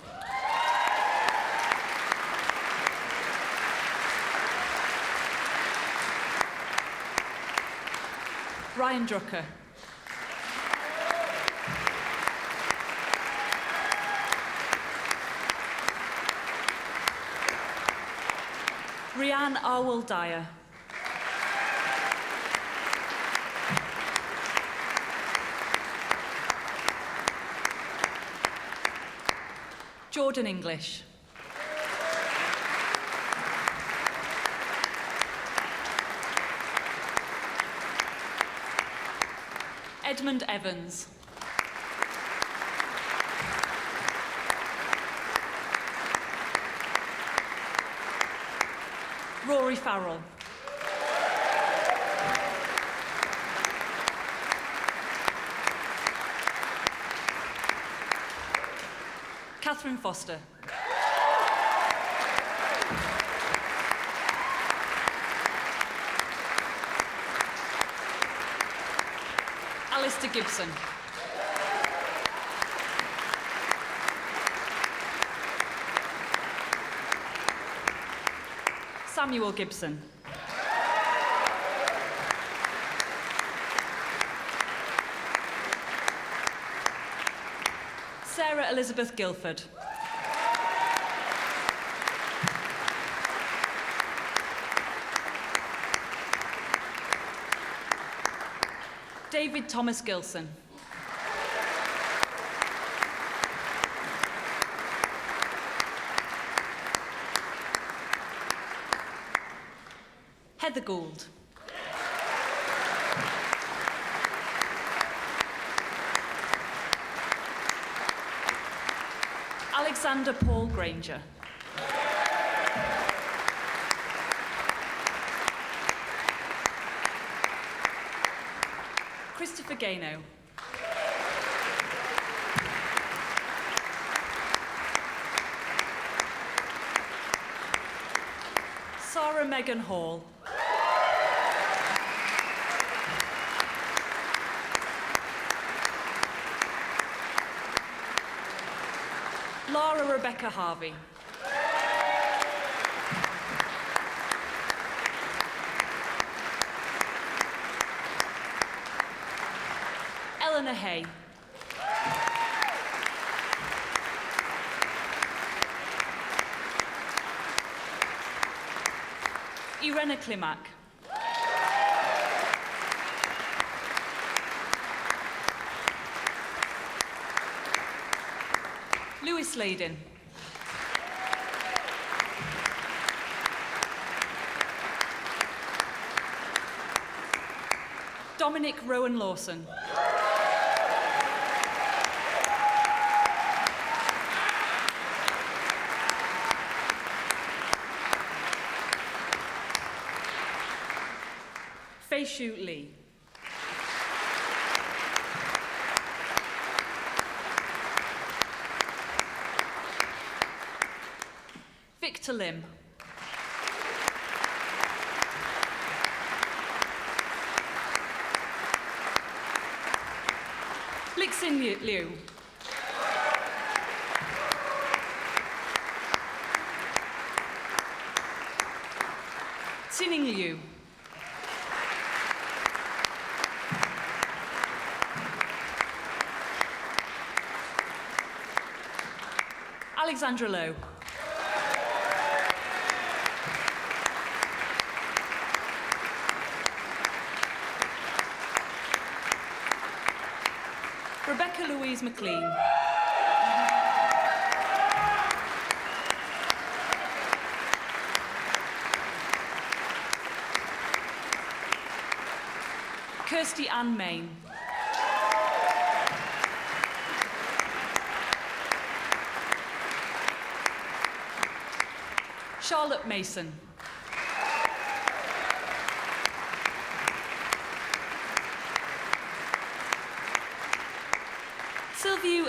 Ryan Drucker. Rianne Arwell Dyer. Jordan English. Edmund Evans. Rory Farrell. Catherine Foster. Alistair Gibson. Samuel Gibson. Sarah Elizabeth Guilford. David Thomas Gilson. Heather Gould. Alexander Paul Granger. Christopher Gano. Sarah Megan Hall. Lara Rebecca Harvey. Eleanor Hay. Irena Klimak. Lewis Layden. Dominic Rowan Lawson. Fei Shu Lee. Victor Lim. Lixin Liu. Xining Liu. Alexandra Lowe. Rebecca Louise McLean. Kirsty Ann Main. Charlotte Mason.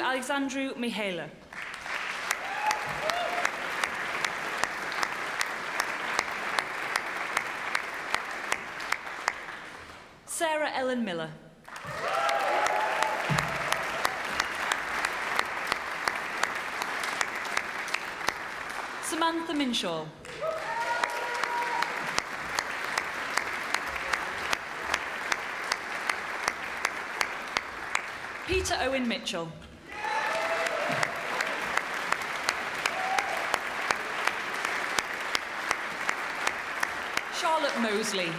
Alexandru Mihaela. Sarah Ellen Miller. Samantha Minshaw. Peter Owen Mitchell. Charlotte Mosley.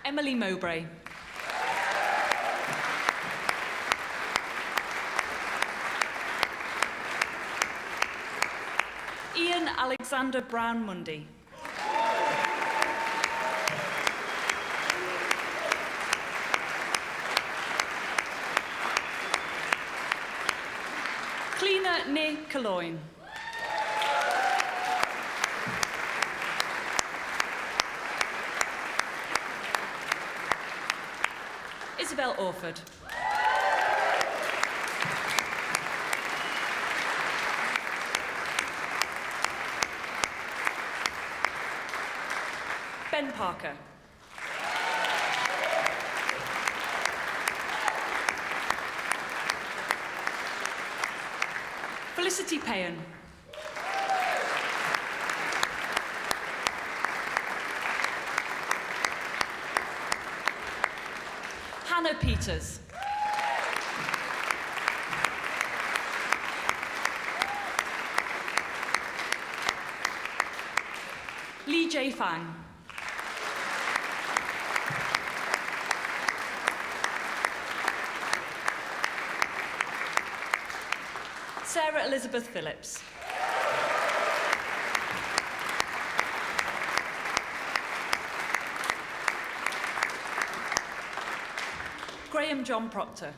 Emily Mowbray. Ian Alexander Brown Mundy. Cleena Ne Caloyne. Isabel Orford. Ben Parker. Felicity Payan. Hannah Peters. Lee J. Fang. Sarah Elizabeth Phillips. Graham John Proctor.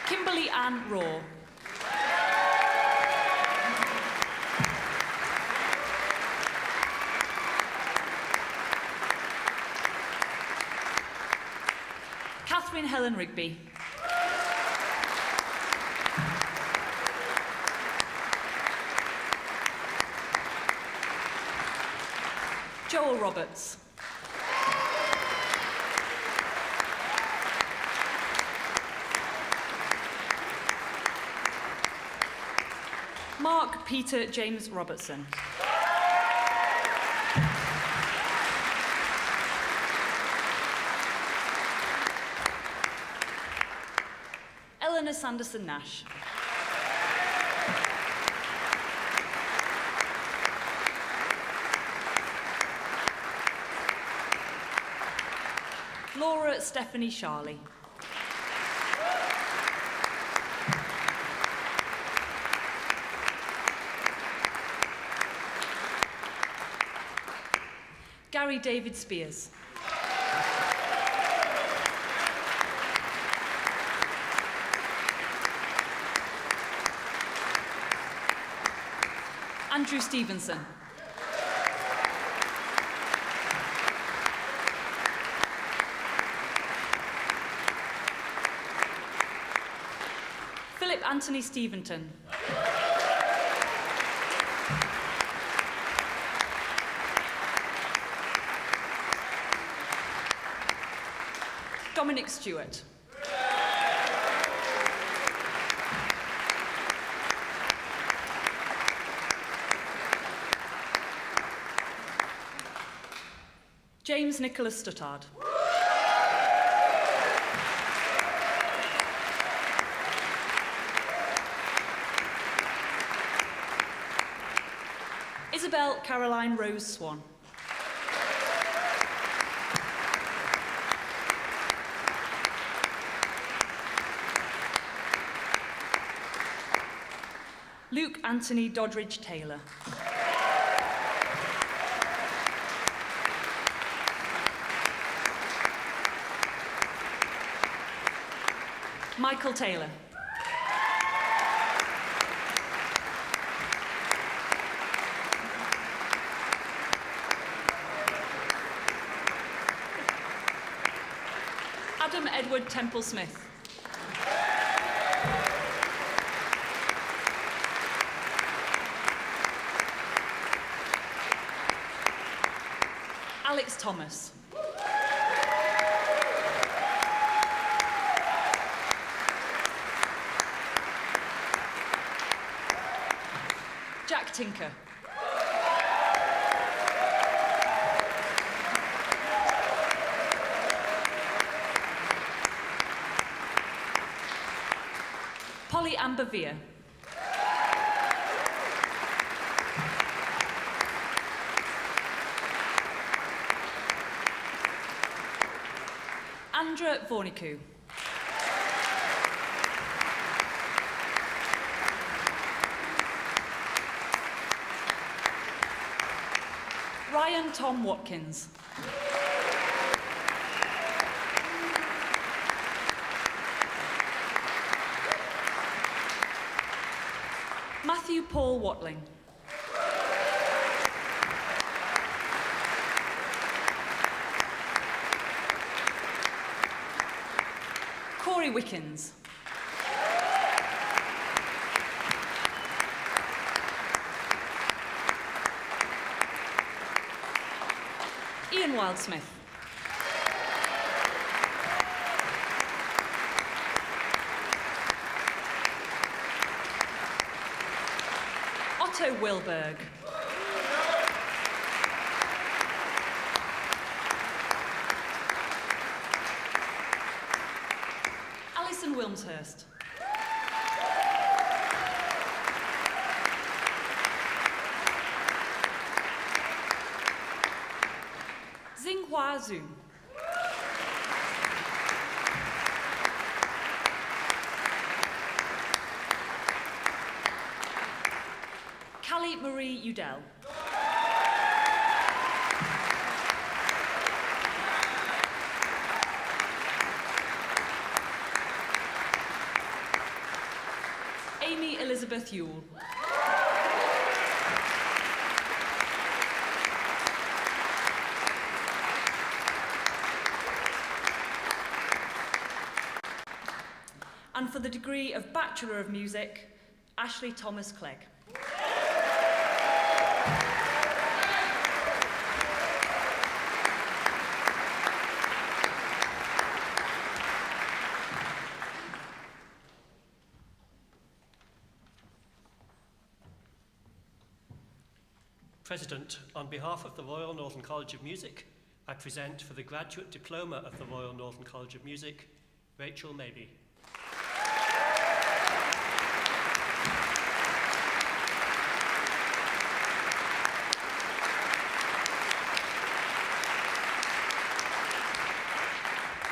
Kimberly Ann Raw. Catherine Helen Rigby. Joel Roberts. Mark Peter James Robertson. Eleanor Sanderson Nash. Laura Stephanie Charley. Gary David Spears. Andrew Stevenson. Philip Anthony Steventon. Dominic Stewart. James Nicholas Stuttard. Isabel Caroline Rose Swan. Luke Anthony Doddridge Taylor. Michael Taylor. Adam Edward Temple-Smith. Alex Thomas. Jack Tinker. Polly Amber Veer. Andra Vorniku. Ryan Tom Watkins. Matthew Paul Watling. Corey Wickens. Ian Wildsmith. Otto Wilberg. Alison Wilmshurst. Xinghua Zhu. Callie Marie Udell. Amy Elizabeth Yule. And for the degree of Bachelor of Music, Ashley Thomas Clegg. President, on behalf of the Royal Northern College of Music, I present for the Graduate Diploma of the Royal Northern College of Music, Rachel Maybe.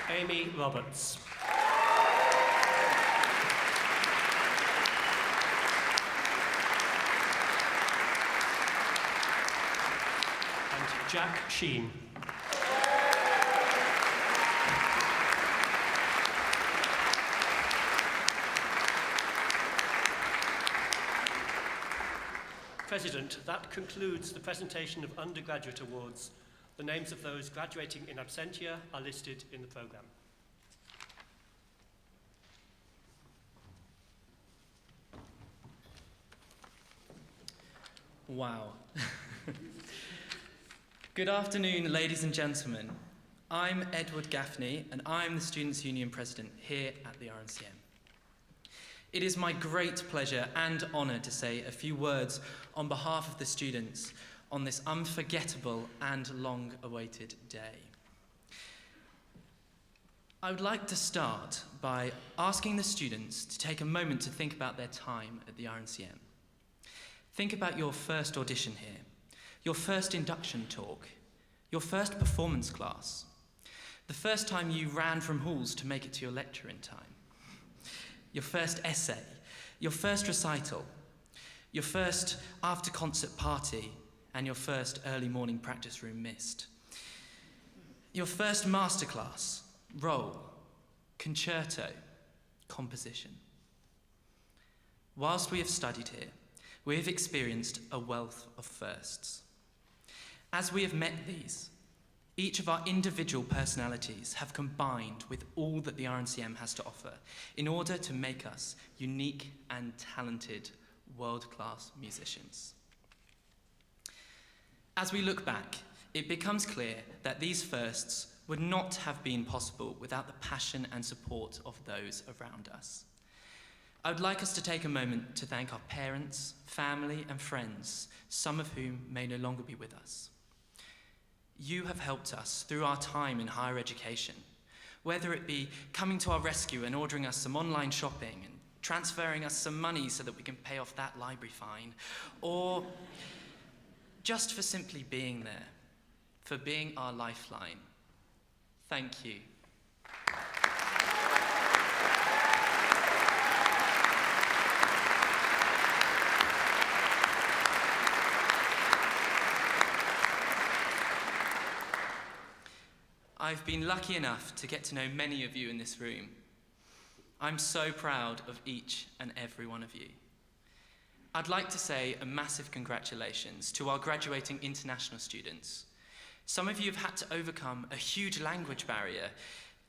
Amy Roberts. And Jack Sheen. President, that concludes the presentation of undergraduate awards. The names of those graduating in absentia are listed in the programme. Wow. Good afternoon, ladies and gentlemen. I'm Edward Gaffney, and I'm the Students' Union President here at the RNCM. It is my great pleasure and honour to say a few words on behalf of the students on this unforgettable and long-awaited day. I would like to start by asking the students to take a moment to think about their time at the RNCM. Think about your first audition here, your first induction talk, your first performance class, the first time you ran from halls to make it to your lecture in time, your first essay, your first recital, your first after-concert party, and your first early morning practice room missed. Your first masterclass, role, concerto, composition. Whilst we have studied here, we have experienced a wealth of firsts. As we have met these, each of our individual personalities have combined with all that the RNCM has to offer in order to make us unique and talented world-class musicians. As we look back, it becomes clear that these firsts would not have been possible without the passion and support of those around us. I would like us to take a moment to thank our parents, family, and friends, some of whom may no longer be with us. You have helped us through our time in higher education, whether it be coming to our rescue and ordering us some online shopping and transferring us some money so that we can pay off that library fine, or just for simply being there, for being our lifeline. Thank you. I've been lucky enough to get to know many of you in this room. I'm so proud of each and every one of you. I'd like to say a massive congratulations to our graduating international students. Some of you have had to overcome a huge language barrier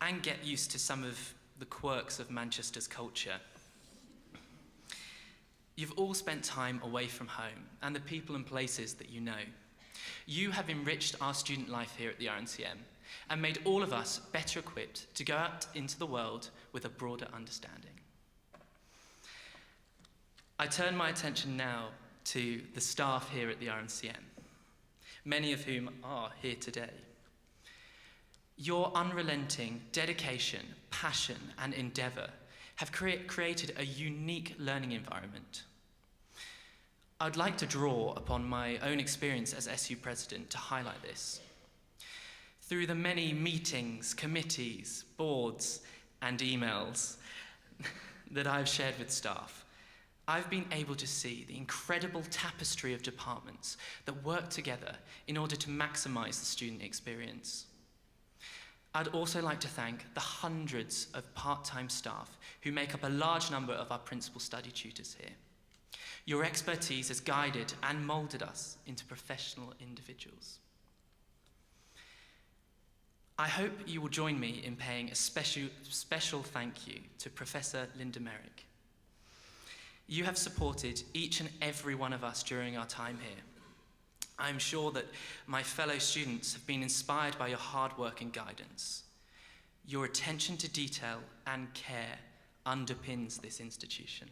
and get used to some of the quirks of Manchester's culture. You've all spent time away from home and the people and places that you know. You have enriched our student life here at the RNCM and made all of us better equipped to go out into the world with a broader understanding. I turn my attention now to the staff here at the RNCM, many of whom are here today. Your unrelenting dedication, passion, and endeavour have created a unique learning environment. I'd like to draw upon my own experience as SU President to highlight this. Through the many meetings, committees, boards, and emails that I've shared with staff, I've been able to see the incredible tapestry of departments that work together in order to maximise the student experience. I'd also like to thank the hundreds of part-time staff who make up a large number of our principal study tutors here. Your expertise has guided and moulded us into professional individuals. I hope you will join me in paying a special thank you to Professor Linda Merrick. You have supported each and every one of us during our time here. I'm sure that my fellow students have been inspired by your hard work and guidance. Your attention to detail and care underpins this institution.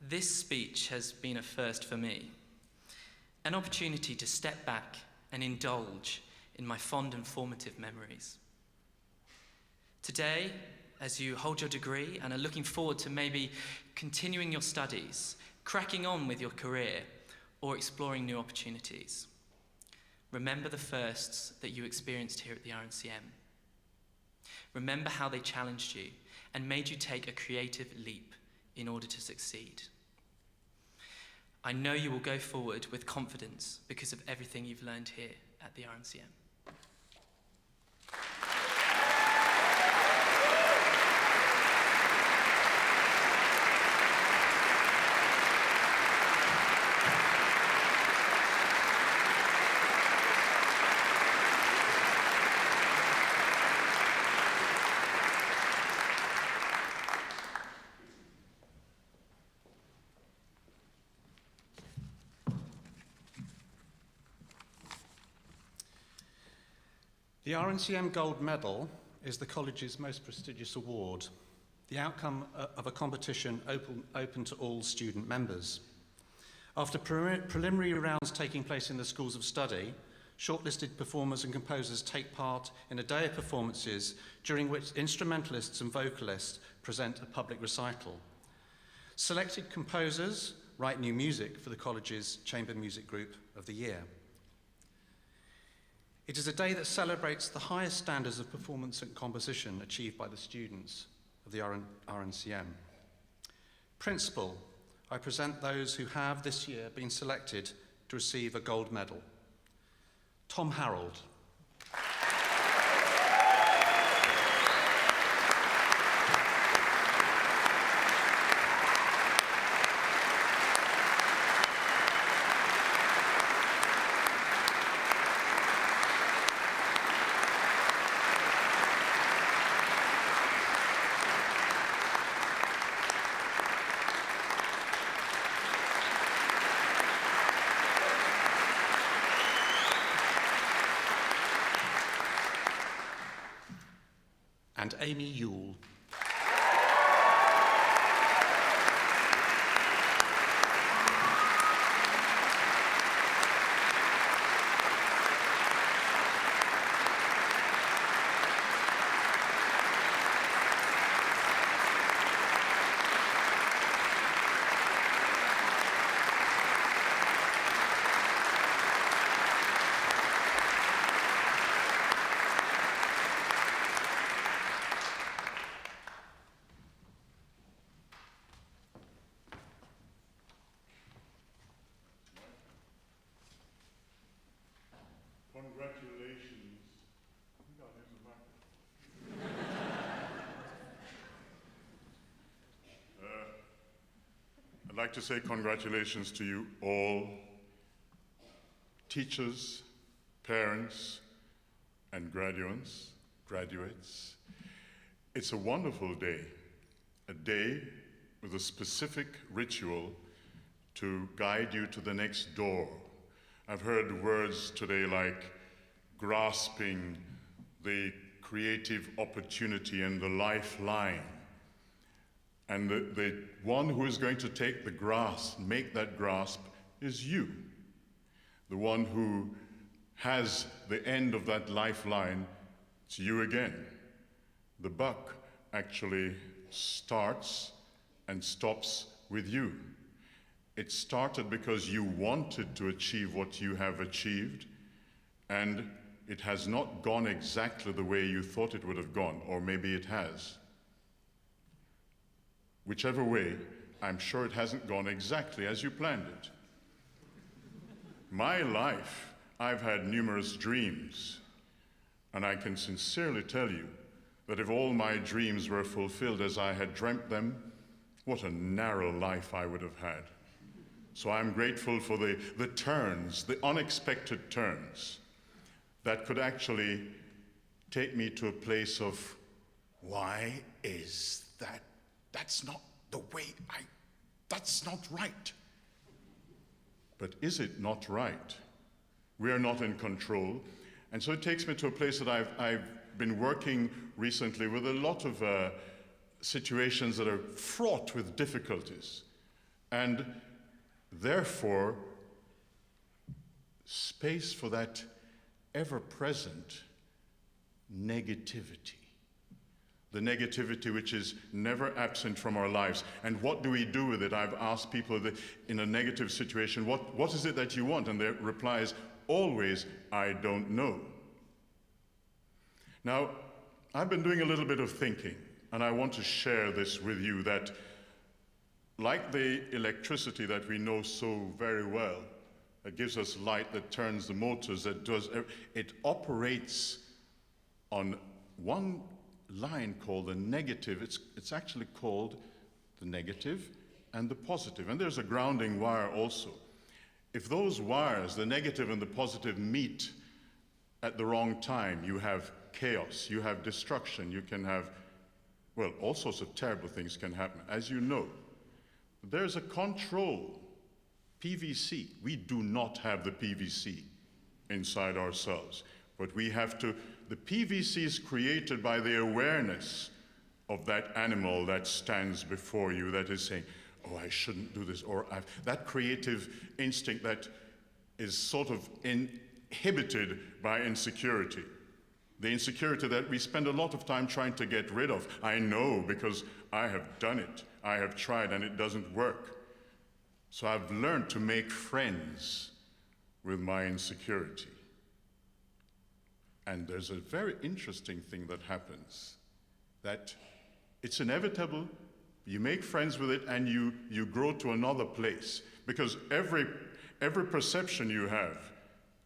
This speech has been a first for me, an opportunity to step back and indulge in my fond and formative memories. Today, as you hold your degree and are looking forward to maybe continuing your studies, cracking on with your career, or exploring new opportunities, remember the firsts that you experienced here at the RNCM. Remember how they challenged you and made you take a creative leap in order to succeed. I know you will go forward with confidence because of everything you've learned here at the RNCM. The RNCM Gold Medal is the college's most prestigious award, the outcome of a competition open to all student members. After preliminary rounds taking place in the schools of study, shortlisted performers and composers take part in a day of performances during which instrumentalists and vocalists present a public recital. Selected composers write new music for the college's chamber music group of the year. It is a day that celebrates the highest standards of performance and composition achieved by the students of the RNCM. Principal, I present those who have this year been selected to receive a gold medal. Tom Harold. And Amy Yule. Congratulations. I'd like to say congratulations to you all, teachers, parents, and graduates. It's a wonderful day, a day with a specific ritual to guide you to the next door. I've heard words today like grasping the creative opportunity and the lifeline. And the one who is going to take the grasp, make that grasp, is you. The one who has the end of that lifeline, it's you again. The buck actually starts and stops with you. It started because you wanted to achieve what you have achieved, and it has not gone exactly the way you thought it would have gone, or maybe it has. Whichever way, I'm sure it hasn't gone exactly as you planned it. My life, I've had numerous dreams, and I can sincerely tell you that if all my dreams were fulfilled as I had dreamt them, what a narrow life I would have had. So I'm grateful for the turns, the unexpected turns, that could actually take me to a place of, why is that? That's not the way that's not right. But is it not right? We are not in control. And so it takes me to a place that I've been working recently with a lot of situations that are fraught with difficulties. And therefore, space for that ever-present negativity. The negativity which is never absent from our lives. And what do we do with it? I've asked people that in a negative situation, what is it that you want? And their reply is always, I don't know. Now, I've been doing a little bit of thinking, and I want to share this with you, that like the electricity that we know so very well, that gives us light, that turns the motors, it operates on one line called the negative. It's actually called the negative and the positive. And there's a grounding wire also. If those wires, the negative and the positive, meet at the wrong time, you have chaos, you have destruction, you can have, well, all sorts of terrible things can happen, as you know. There's a control, PVC. We do not have the PVC inside ourselves, but we have to. The PVC is created by the awareness of that animal that stands before you, that is saying, oh, I shouldn't do this, or that creative instinct that is sort of inhibited by insecurity. The insecurity that we spend a lot of time trying to get rid of. I know because I have done it. I have tried and it doesn't work. So I've learned to make friends with my insecurity. And there's a very interesting thing that happens, that it's inevitable. You make friends with it and you grow to another place, because every perception you have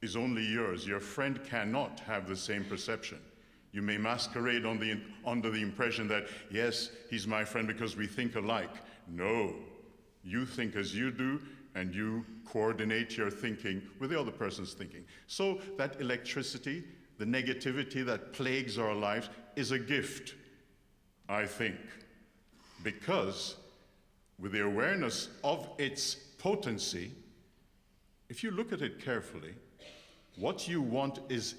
is only yours. Your friend cannot have the same perception. You may masquerade under the impression that, yes, he's my friend because we think alike. No, you think as you do, and you coordinate your thinking with the other person's thinking. So that electricity, the negativity that plagues our lives, is a gift, I think, because with the awareness of its potency, if you look at it carefully, what you want is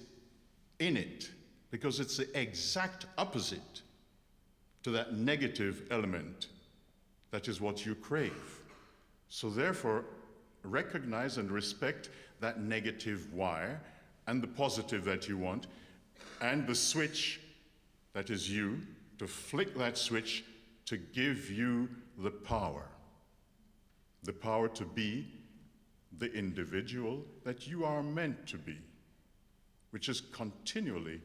in it, because it's the exact opposite to that negative element that is what you crave. So therefore, recognize and respect that negative wire and the positive that you want, and the switch that is you, to flick that switch to give you the power to be the individual that you are meant to be, which is continually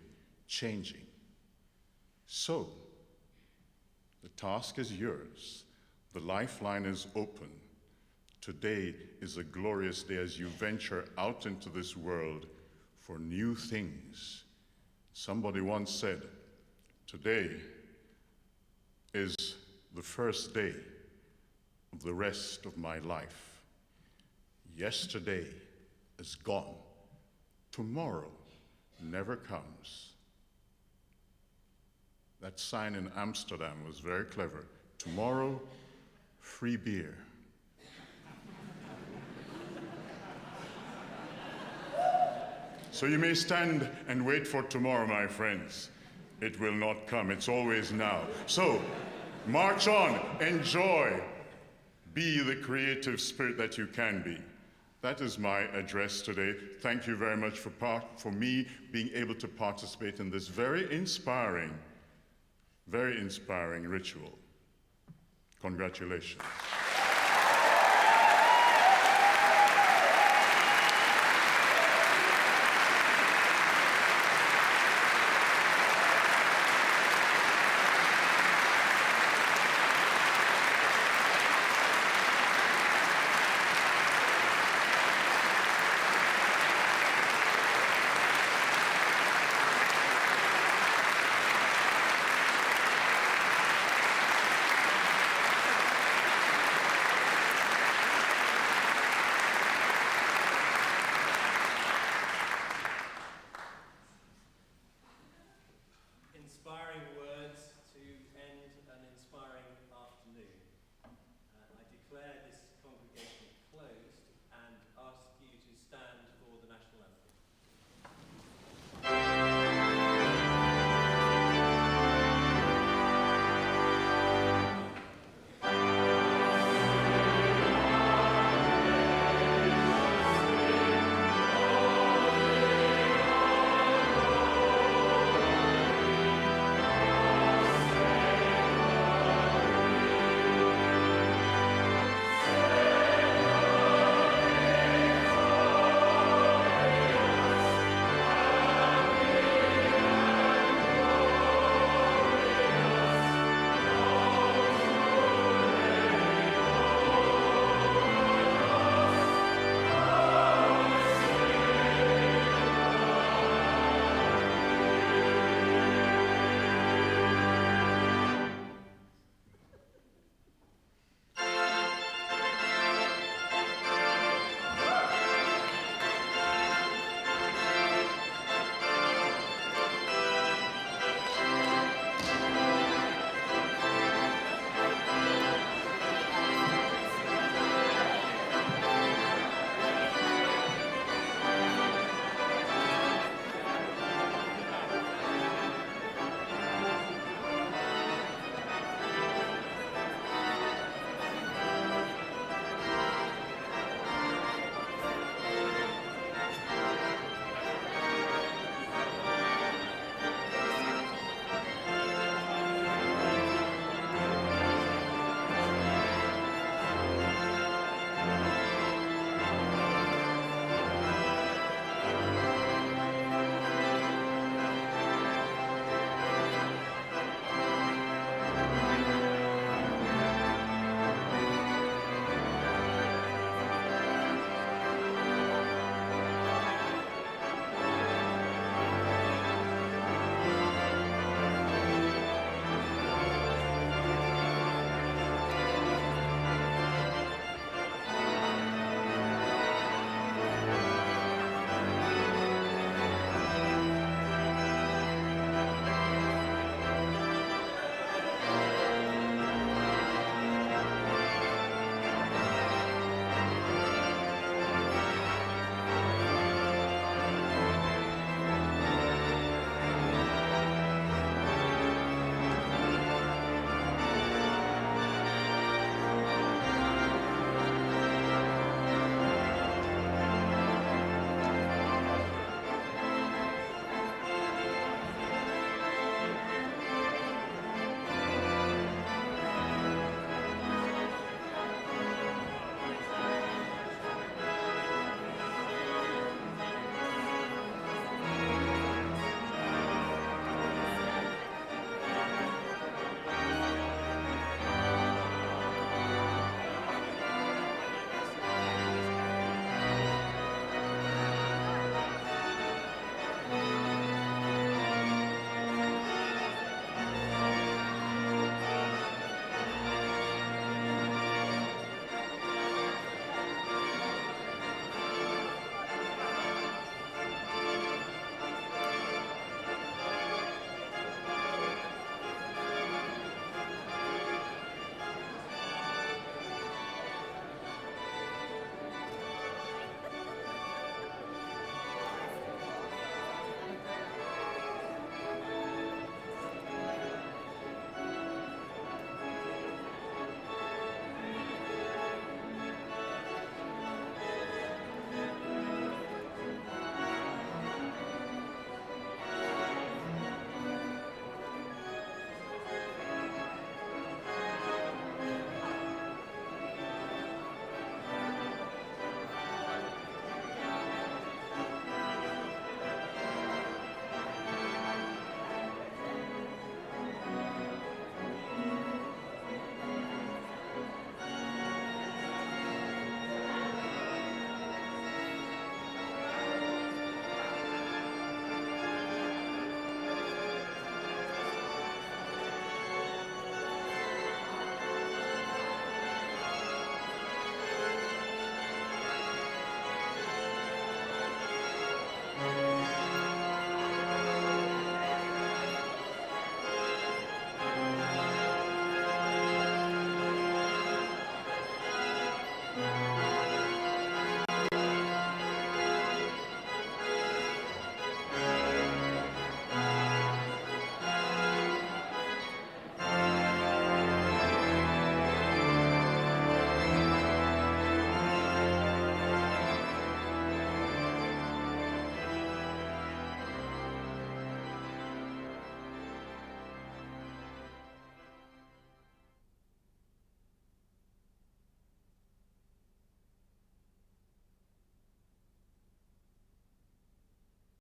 changing. So, the task is yours. The lifeline is open. Today is a glorious day as you venture out into this world for new things. Somebody once said, today is the first day of the rest of my life. Yesterday is gone. Tomorrow never comes. That sign in Amsterdam was very clever. Tomorrow, free beer. So you may stand and wait for tomorrow, my friends. It will not come. It's always now. So, march on, enjoy, be the creative spirit that you can be. That is my address today. Thank you very much for me being able to participate in this very inspiring ritual. Congratulations.